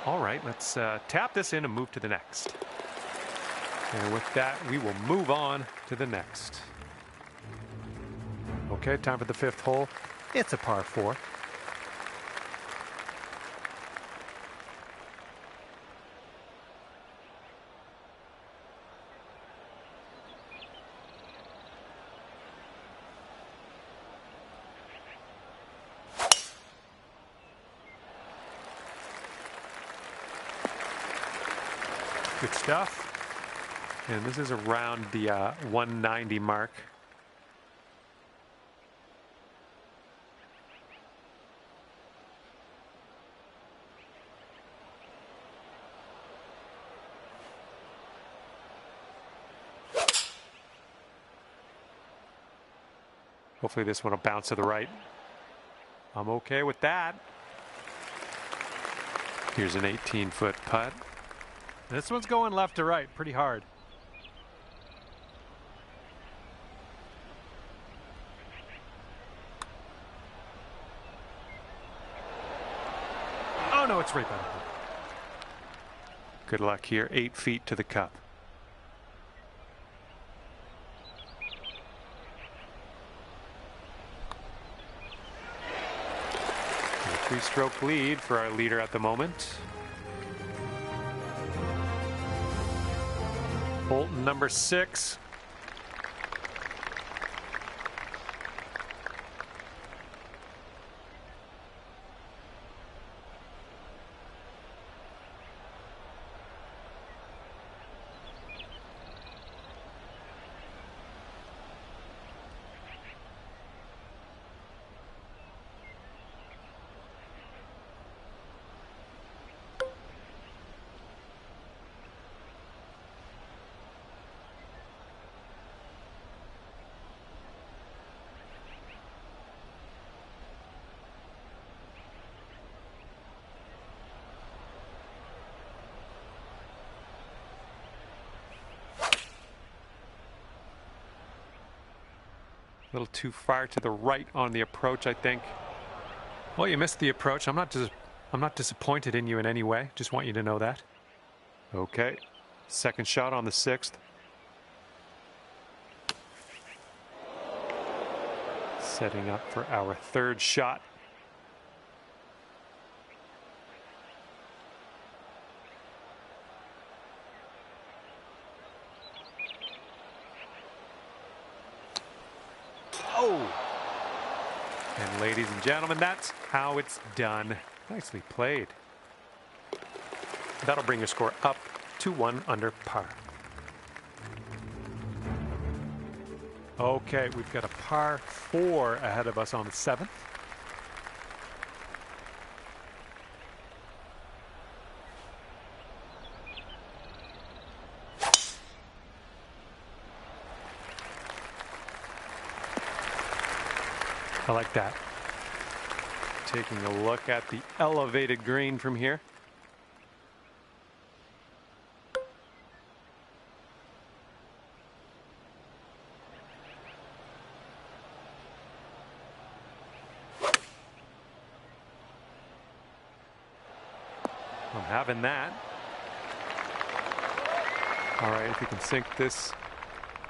All right, let's tap this in and move to the next. And with that, we will move on to the next. Okay, time for the 5th hole. It's a par 4. Good stuff. And this is around the 190 mark. Hopefully this one will bounce to the right. I'm okay with that. Here's an 18-foot putt. This one's going left to right pretty hard. Oh no, it's right by the hole. Good luck here. 8 feet to the cup. A 3-stroke lead for our leader at the moment. Bolton number 6. A little too far to the right on the approach, I think. Well, you missed the approach. I'm not disappointed in you in any way. Just want you to know that. Okay. Second shot on the 6th. Setting up for our 3rd shot. Oh! And ladies and gentlemen, that's how it's done. Nicely played. That'll bring your score up to 1 under par. Okay, we've got a par 4 ahead of us on the 7th. I like that. Taking a look at the elevated green from here. I'm having that. All right, if we can sink this,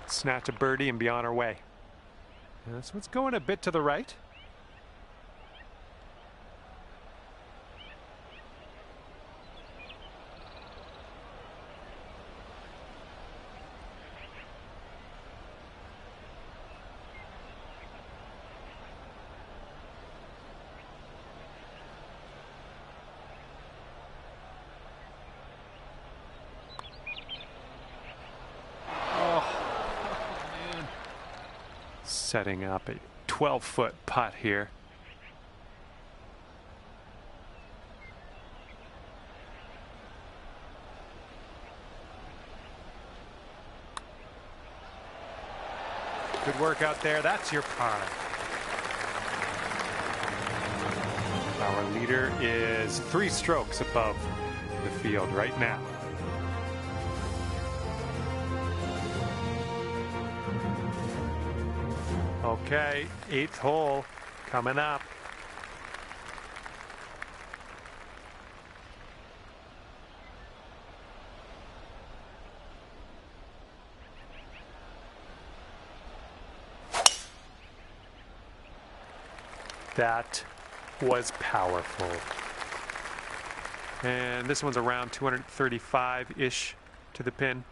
snatch a birdie and be on our way. This one's going a bit to the right. Setting up a 12-foot putt here. Good work out there. That's your par. Our leader is 3 strokes above the field right now. Okay, 8th hole coming up. That was powerful. And this one's around 235-ish to the pin.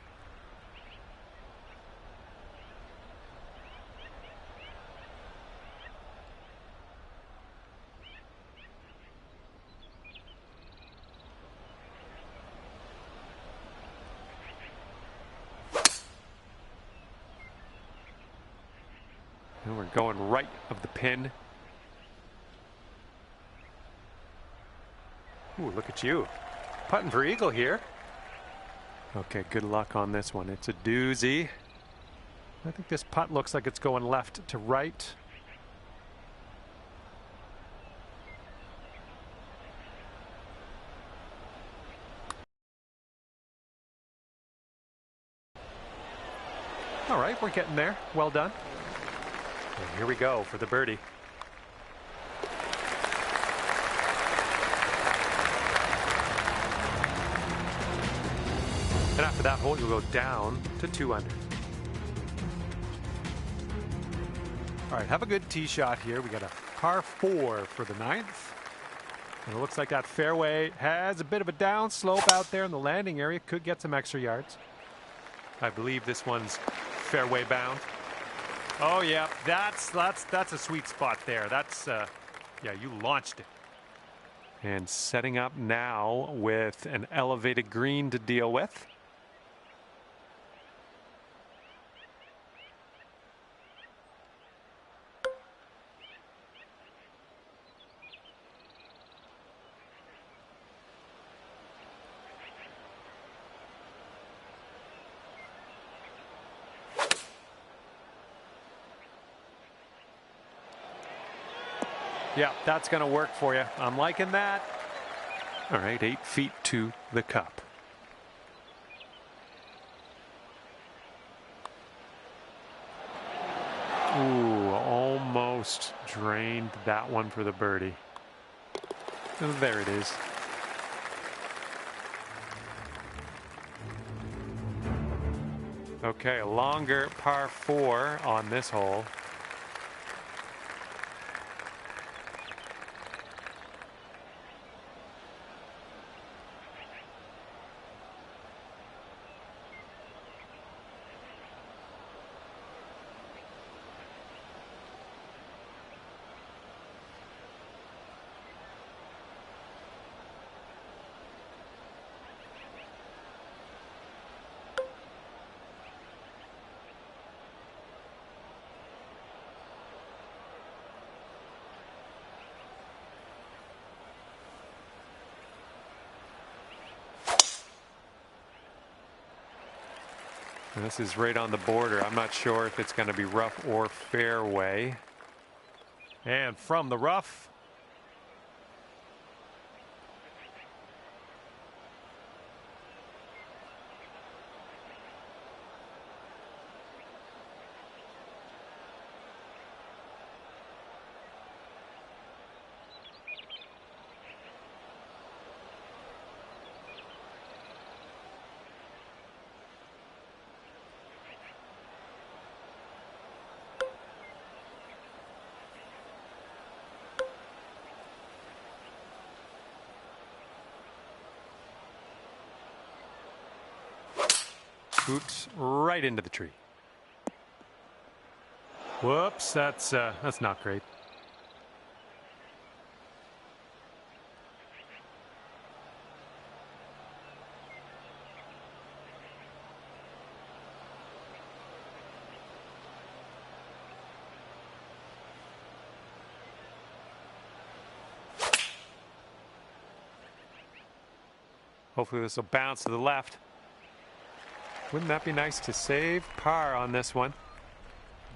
And we're going right of the pin. Ooh, look at you. Putting for eagle here. Okay, good luck on this one. It's a doozy. I think this putt looks like it's going left to right. All right, we're getting there. Well done. And here we go for the birdie. And after that hole, you'll go down to 2 under. All right, have a good tee shot here. We got a par 4 for the 9th. And it looks like that fairway has a bit of a down slope out there in the landing area. Could get some extra yards. I believe this one's fairway bound. Oh yeah, that's a sweet spot there. That's yeah, you launched it. And setting up now with an elevated green to deal with. Yeah, that's going to work for you. I'm liking that. All right, 8 feet to the cup. Ooh, almost drained that one for the birdie. There it is. Okay, a longer par 4 on this hole. And this is right on the border. I'm not sure if it's going to be rough or fairway. And from the rough. Oops, right into the tree. Whoops, that's not great. Hopefully this will bounce to the left. Wouldn't that be nice to save par on this one?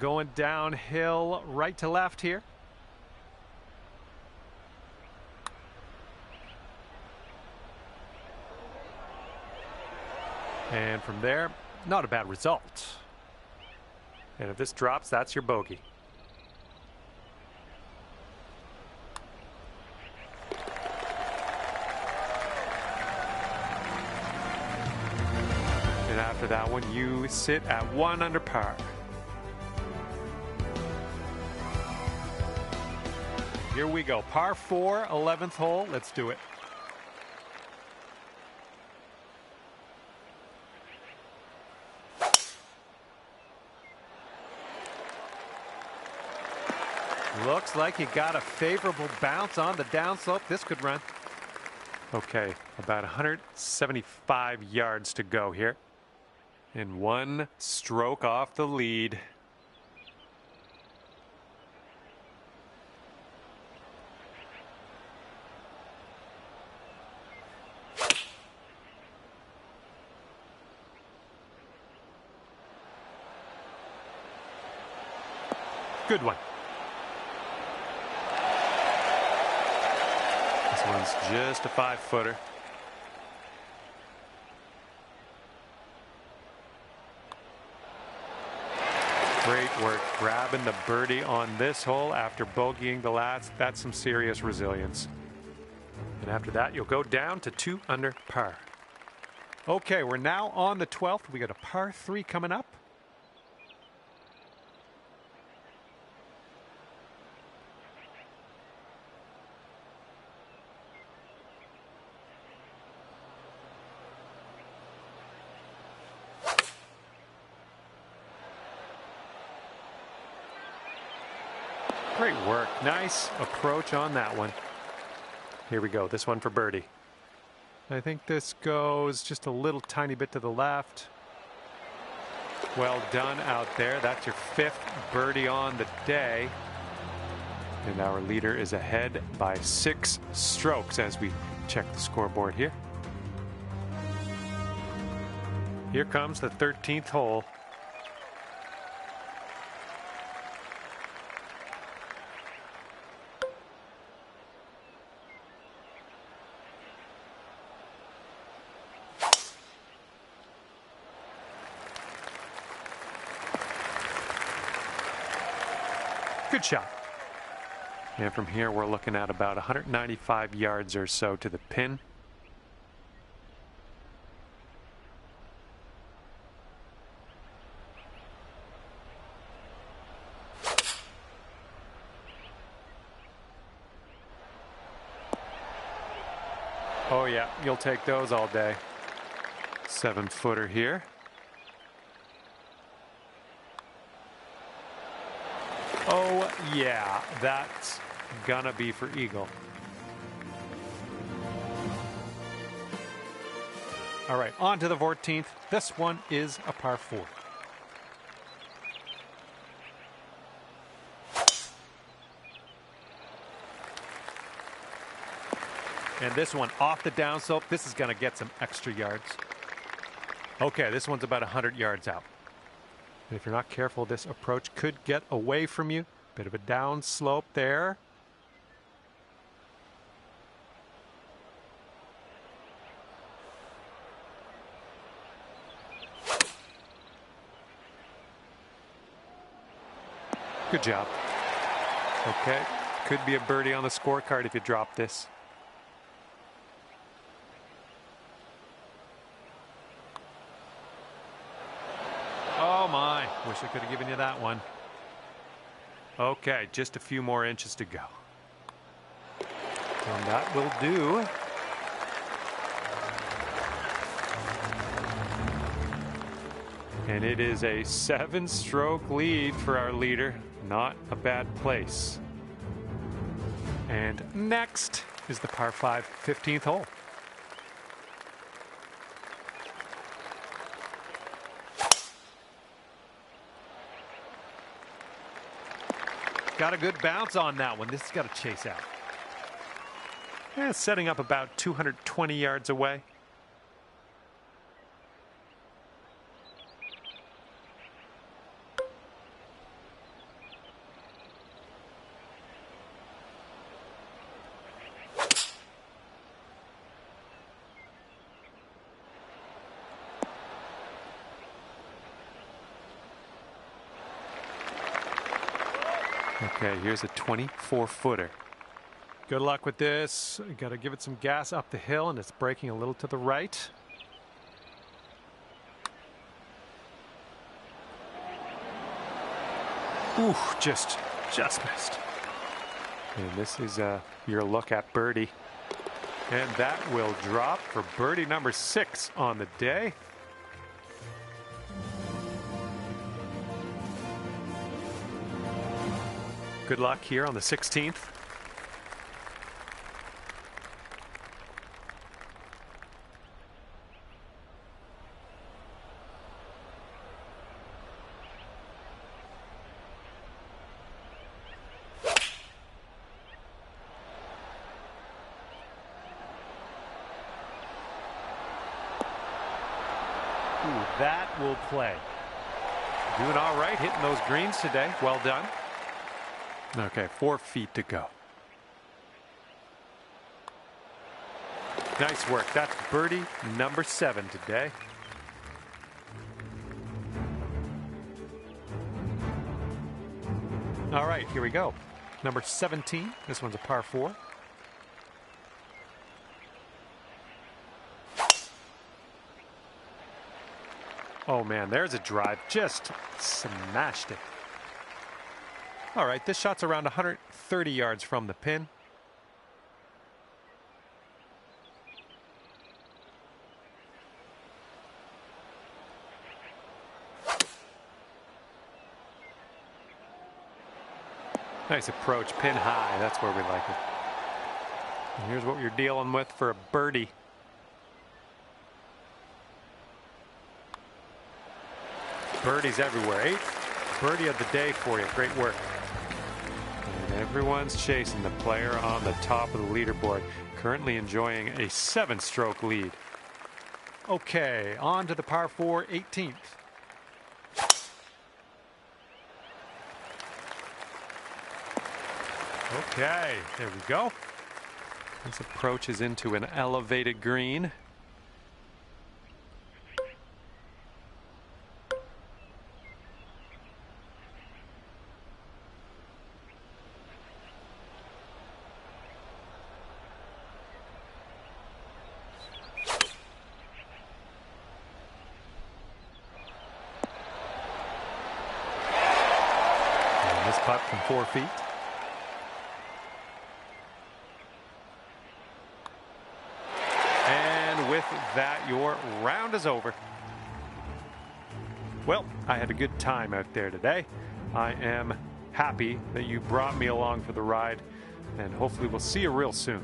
Going downhill right to left here. And from there, not a bad result. And if this drops, that's your bogey. And after that one, you sit at 1 under par. Here we go. Par 4, 11th hole. Let's do it. Looks like you got a favorable bounce on the downslope. This could run. Okay, about 175 yards to go here. And 1 stroke off the lead. Good one. This one's just a 5-footer. Great work grabbing the birdie on this hole after bogeying the last. That's some serious resilience. And after that, you'll go down to 2 under par. Okay, we're now on the 12th. We got a par 3 coming up. Great work. Nice approach on that one. Here we go. This one for birdie. I think this goes just a little tiny bit to the left. Well done out there. That's your 5th birdie on the day. And our leader is ahead by 6 strokes as we check the scoreboard here. Here comes the 13th hole. Good shot. And from here, we're looking at about 195 yards or so to the pin. Oh yeah, you'll take those all day. 7-footer here. Oh yeah, that's gonna be for eagle. All right, on to the 14th. This one is a par 4. And this one off the downslope. This is gonna get some extra yards. Okay, this one's about 100 yards out. And if you're not careful, this approach could get away from you. Bit of a down slope there. Good job. Okay, could be a birdie on the scorecard if you drop this. Oh my, wish I could have given you that one. Okay, just a few more inches to go. And that will do. And it is a 7-stroke lead for our leader. Not a bad place. And next is the par 5 15th hole. Got a good bounce on that one. This has got to chase out. Yeah, setting up about 220 yards away. Okay, here's a 24-footer. Good luck with this. You got to give it some gas up the hill, and it's breaking a little to the right. Ooh, just missed. And this is your look at birdie. And that will drop for birdie number 6 on the day. Good luck here on the 16th. Ooh, that will play. Doing all right, hitting those greens today. Well done. Okay, 4 feet to go. Nice work. That's birdie number 7 today. All right, here we go. Number 17. This one's a par 4. Oh man, there's a drive. Just smashed it. All right, this shot's around 130 yards from the pin. Nice approach, pin high. That's where we like it. And here's what you're dealing with for a birdie. Birdies everywhere. 8th birdie of the day for you. Great work. And everyone's chasing the player on the top of the leaderboard, currently enjoying a 7-stroke lead. Okay, on to the par 4, 18th. Okay, there we go. This approach is into an elevated green. And this putt from 4 feet. With that, your round is over. Well, I had a good time out there today. I am happy that you brought me along for the ride, and hopefully we'll see you real soon.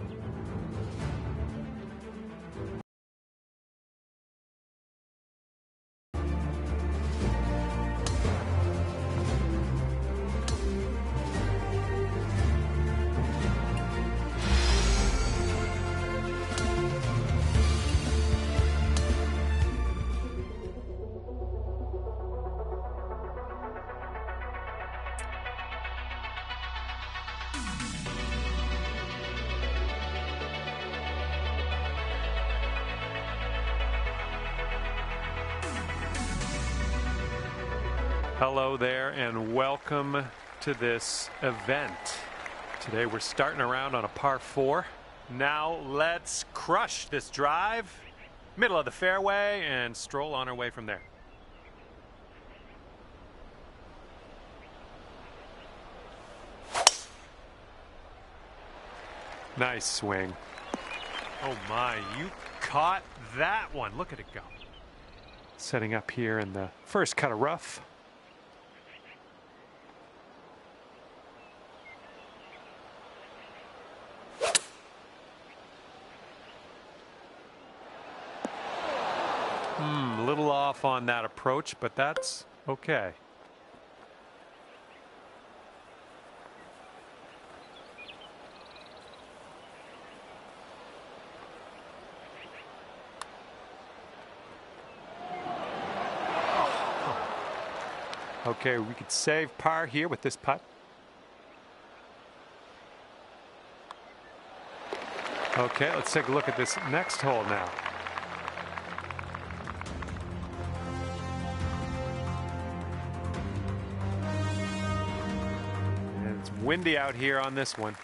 Hello there and welcome to this event. Today we're starting around on a par 4. Now let's crush this drive, middle of the fairway, and stroll on our way from there. Nice swing. Oh my, you caught that one. Look at it go. Setting up here in the first cut of rough. A little off on that approach, but that's okay. Okay, we could save par here with this putt. Okay, let's take a look at this next hole now. And it's windy out here on this one.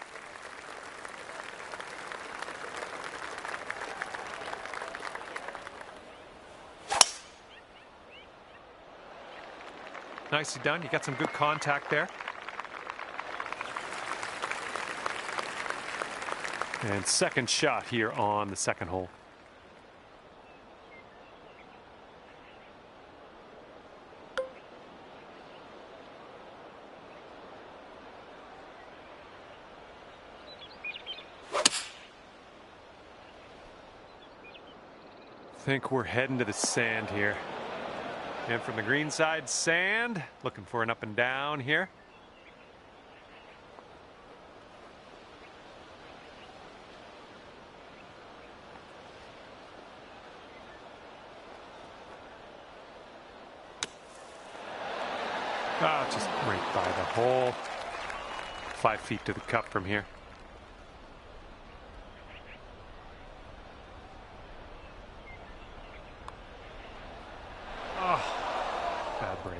Nicely done. You got some good contact there. And second shot here on the second hole. I think we're heading to the sand here. And from the green side, sand. Looking for an up and down here. Oh, just right by the hole. 5 feet to the cup from here. Bad break.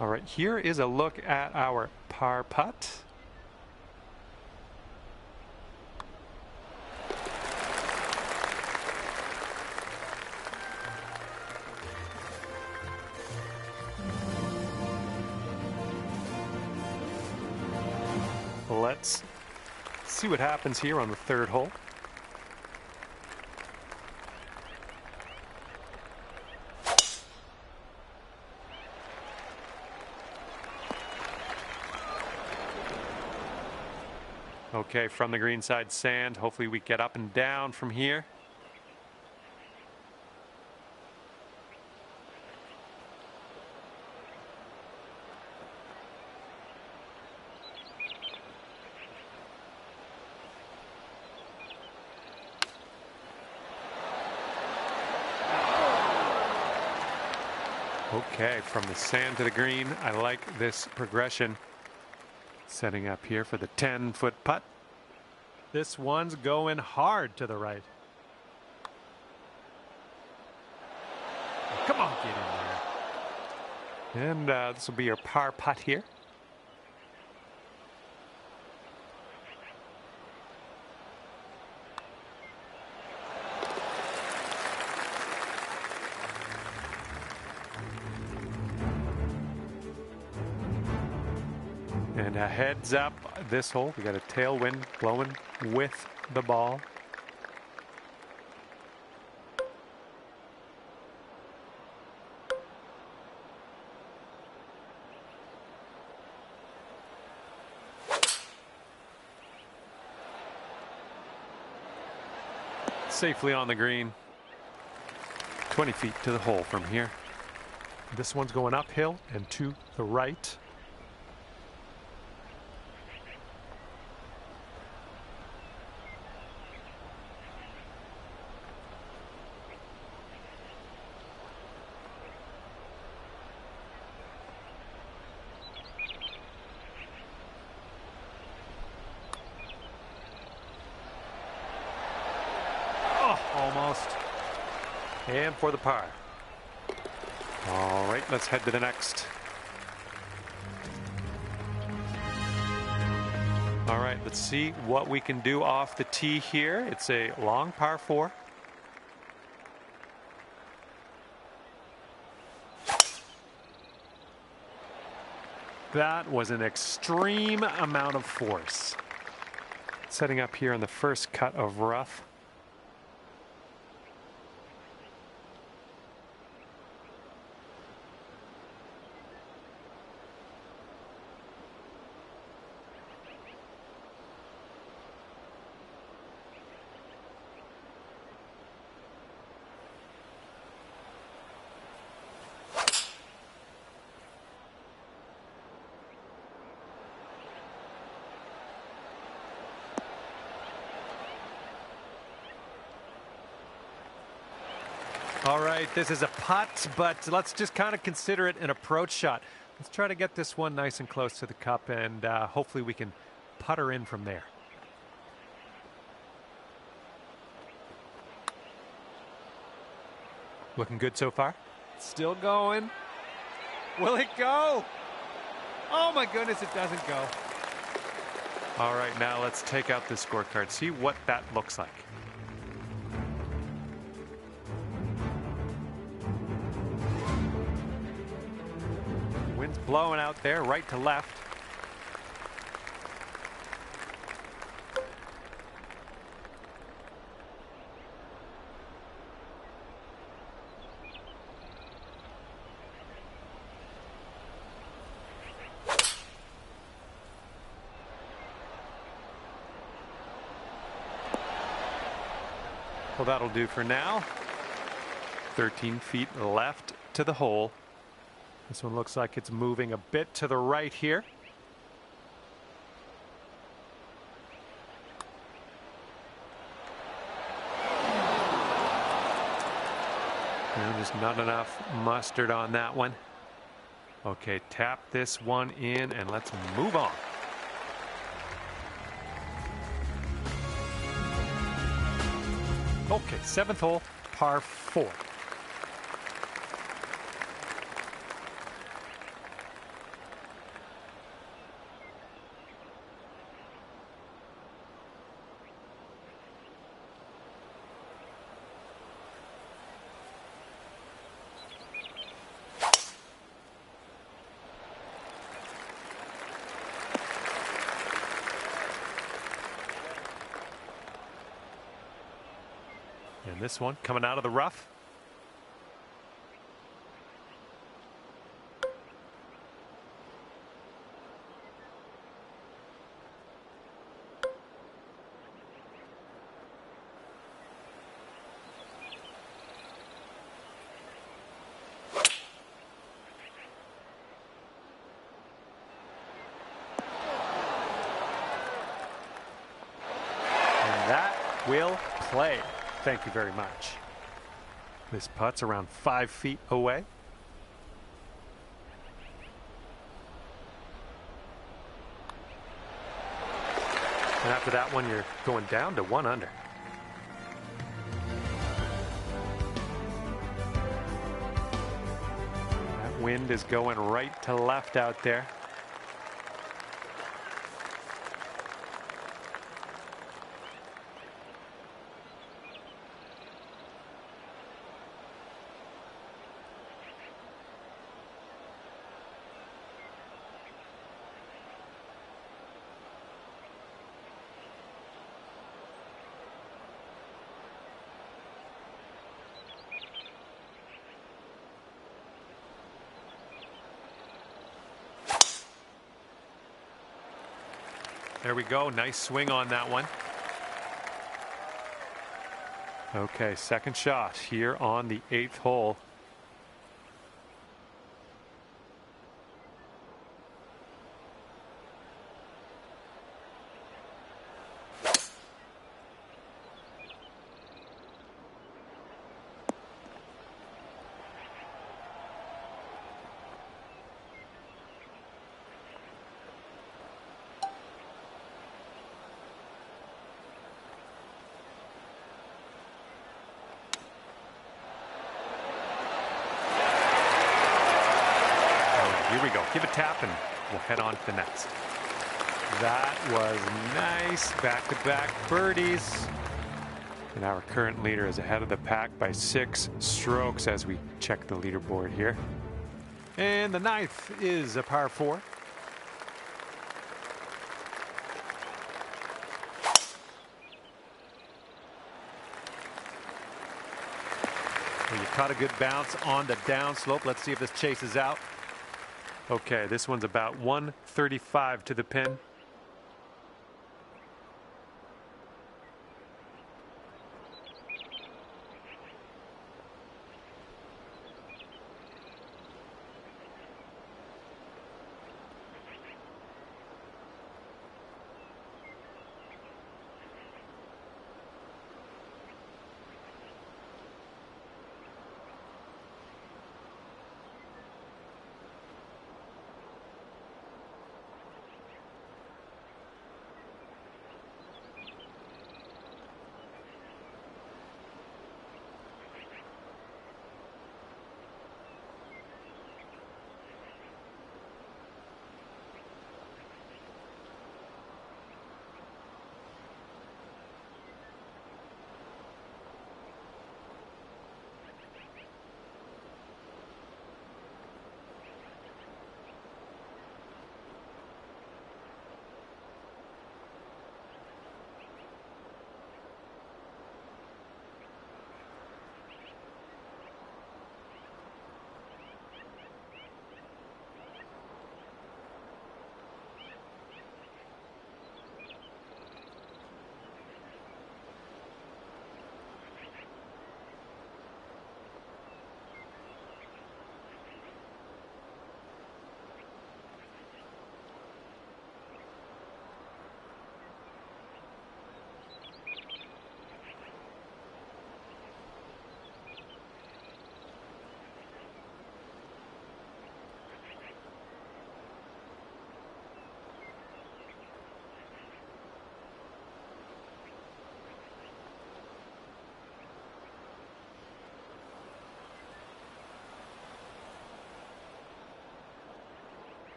All right, here is a look at our par putt. Let's see what happens here on the third hole. Okay, from the green side sand. Hopefully we get up and down from here. Okay, from the sand to the green, I like this progression. Setting up here for the 10-foot putt. This one's going hard to the right. Come on, get in there. And this will be your par putt here. And a heads up this hole. We got a tailwind blowing with the ball. Safely on the green. 20 feet to the hole from here. This one's going uphill and to the right. Almost. And for the par. All right, let's head to the next. All right, let's see what we can do off the tee here. It's a long par 4. That was an extreme amount of force. Setting up here on the first cut of rough. All right, this is a putt, but let's just kind of consider it an approach shot. Let's try to get this one nice and close to the cup, and hopefully we can putter in from there. Looking good so far. Still going. Will it go? Oh my goodness, it doesn't go. All right, now let's take out the scorecard. See what that looks like. Wind's blowing out there, right to left. Well, that'll do for now. 13 feet left to the hole. This one looks like it's moving a bit to the right here. And just not enough mustard on that one. Okay, tap this one in and let's move on. Okay, 7th hole, par 4. And this one coming out of the rough. Will play. Thank you very much. This putt's around 5 feet away. And after that one, you're going down to 1 under. That wind is going right to left out there. There we go. Nice swing on that one. Okay, second shot here on the 8th hole. Here we go. Give a tap and we'll head on to the next. That was nice. Back-to-back birdies. And our current leader is ahead of the pack by 6 strokes as we check the leaderboard here. And the 9th is a par 4. Well, you caught a good bounce on the downslope. Let's see if this chases out. Okay, this one's about 135 to the pin.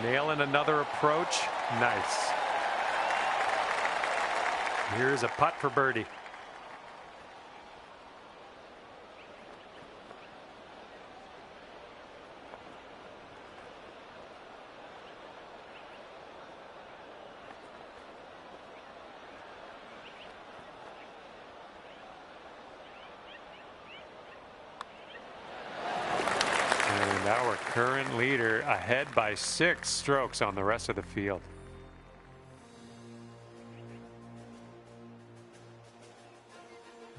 Nailing another approach. Nice. Here's a putt for birdie. Our current leader ahead by 6 strokes on the rest of the field.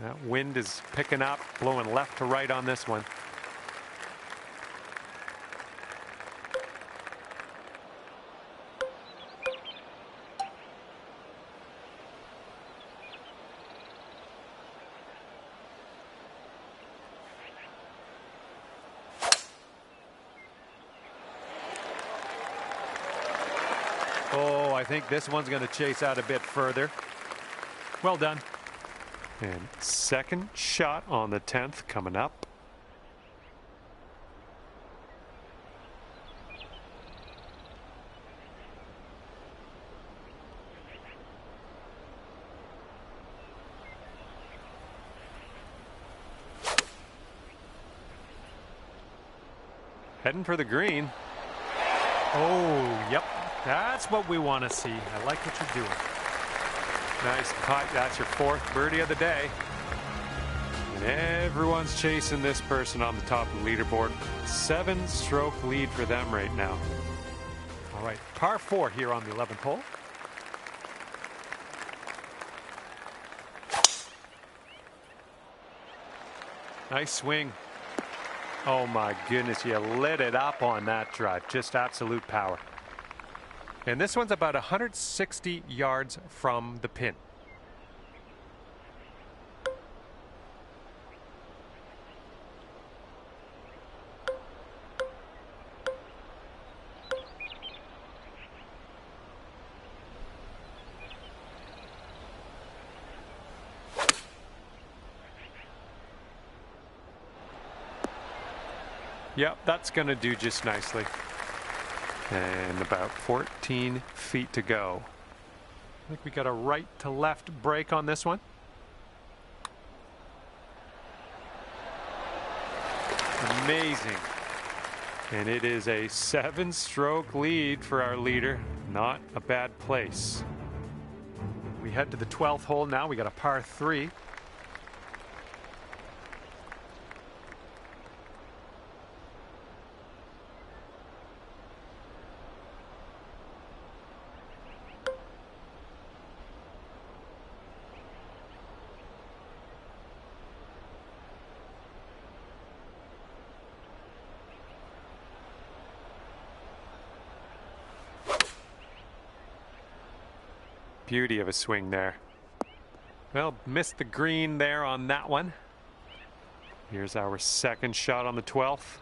That wind is picking up, blowing left to right on this one. Oh, I think this one's going to chase out a bit further. Well done. And second shot on the 10th coming up. Heading for the green. Oh, yep. That's what we want to see. I like what you're doing. Nice putt. That's your 4th birdie of the day. And everyone's chasing this person on the top of the leaderboard. 7-stroke lead for them right now. All right, par 4 here on the 11th hole. Nice swing. Oh my goodness, you lit it up on that drive. Just absolute power. And this one's about 160 yards from the pin. Yep, that's going to do just nicely. And about 14 feet to go. I think we got a right to left break on this one. Amazing. And it is a 7-stroke lead for our leader. Not a bad place. We head to the 12th hole now. We got a par 3. Beauty of a swing there. Well, missed the green there on that one. Here's our second shot on the 12th.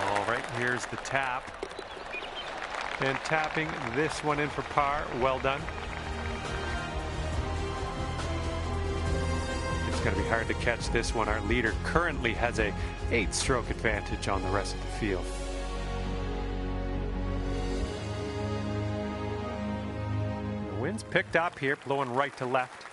All right, here's the tap. And tapping this one in for par. Well done. It's going to be hard to catch this one. Our leader currently has a 8-stroke advantage on the rest of the field. The wind's picked up here, blowing right to left.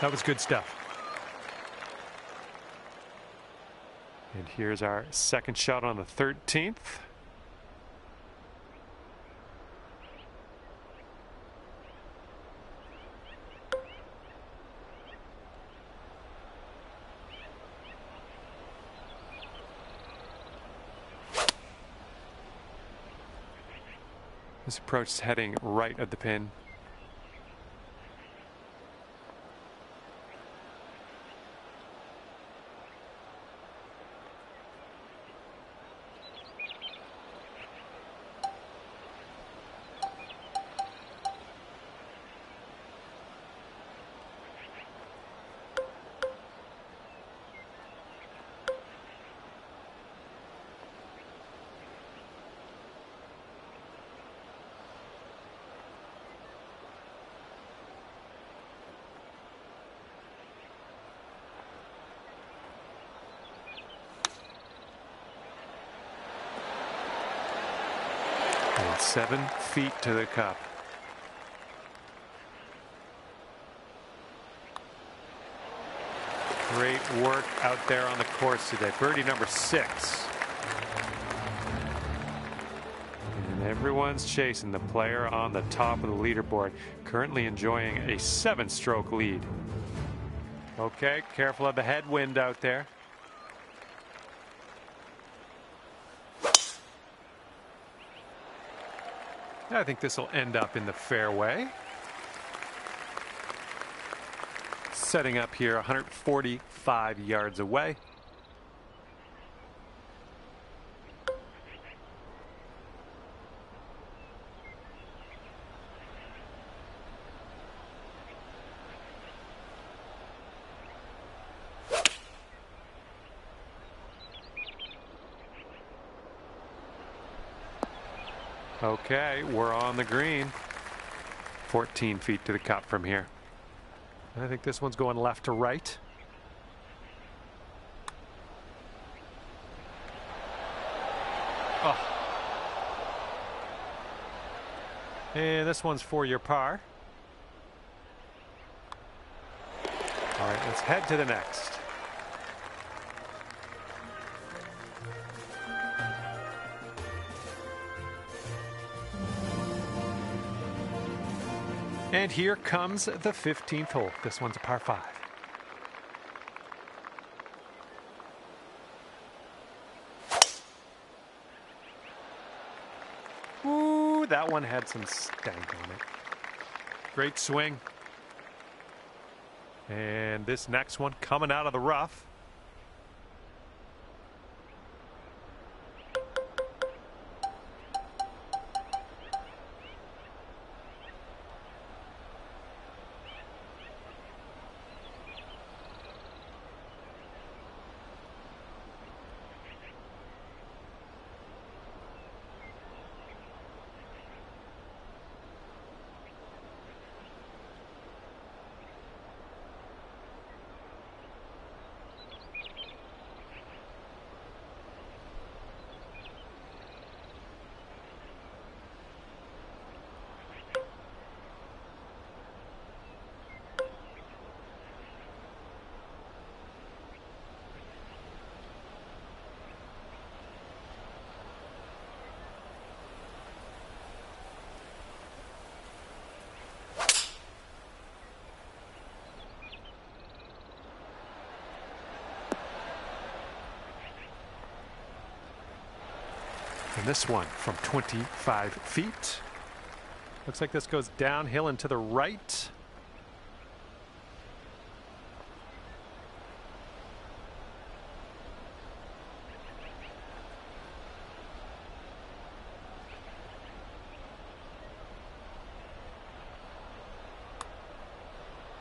That was good stuff. And here's our second shot on the 13th. This approach is heading right at the pin. 7 feet to the cup. Great work out there on the course today. Birdie number 6. And everyone's chasing the player on the top of the leaderboard, currently enjoying a 7-stroke lead. Okay, careful of the headwind out there. I think this will end up in the fairway. Setting up here 145 yards away. Okay, we're on the green. 14 feet to the cup from here. I think this one's going left to right. Oh. And this one's for your par. All right, let's head to the next. And here comes the 15th hole. This one's a par 5. Ooh, that one had some stank on it. Great swing. And this next one coming out of the rough. And this one from 25 feet. Looks like this goes downhill and to the right.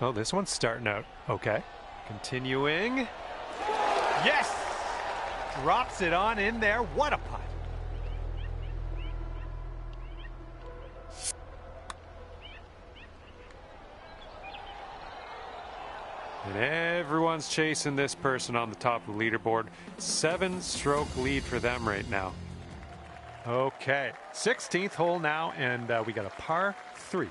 Oh, this one's starting out okay. Continuing. Yes! Drops it on in there. What a putt. And everyone's chasing this person on the top of the leaderboard. 7-stroke lead for them right now. Okay, 16th hole now, and we got a par 3.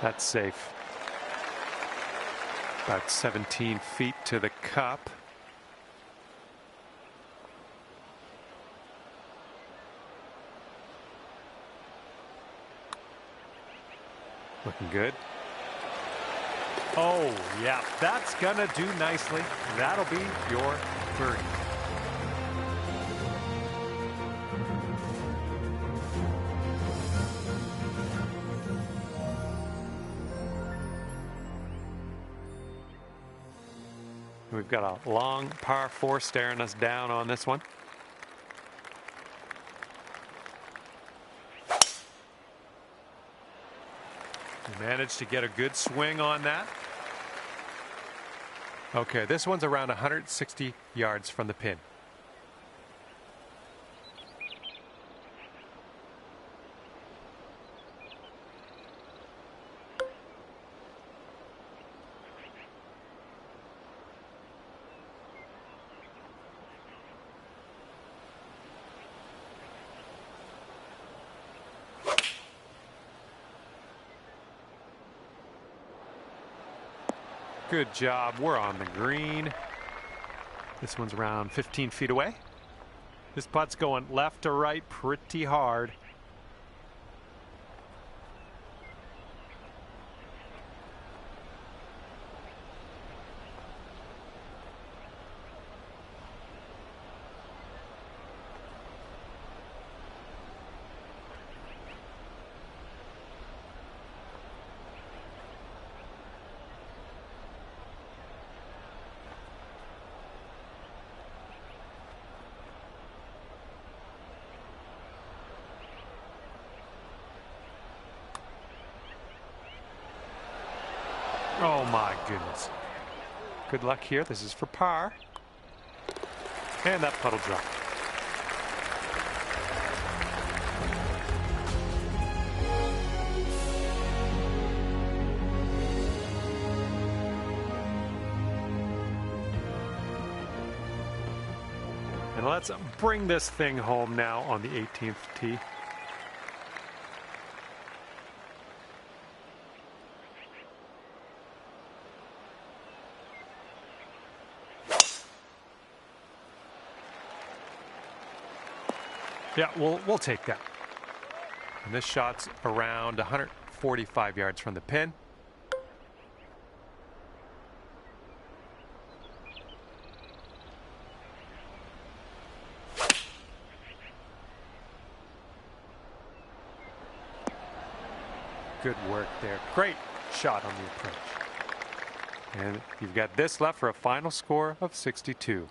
That's safe. About 17 feet to the cup. Looking good. Oh, yeah, that's gonna do nicely. That'll be your birdie. We've got a long par 4 staring us down on this one. We managed to get a good swing on that. Okay, this one's around 160 yards from the pin. Good job. We're on the green. This one's around 15 feet away. This putt's going left to right pretty hard. Oh my goodness. Good luck here. This is for par. And that putt will drop. And let's bring this thing home now on the 18th tee. Yeah, we'll take that. And this shot's around 145 yards from the pin. Good work there. Great shot on the approach. And you've got this left for a final score of 62.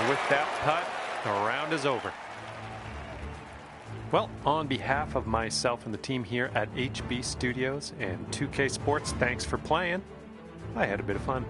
With that putt, the round is over. Well, on behalf of myself and the team here at HB Studios and 2K Sports, thanks for playing. I had a bit of fun.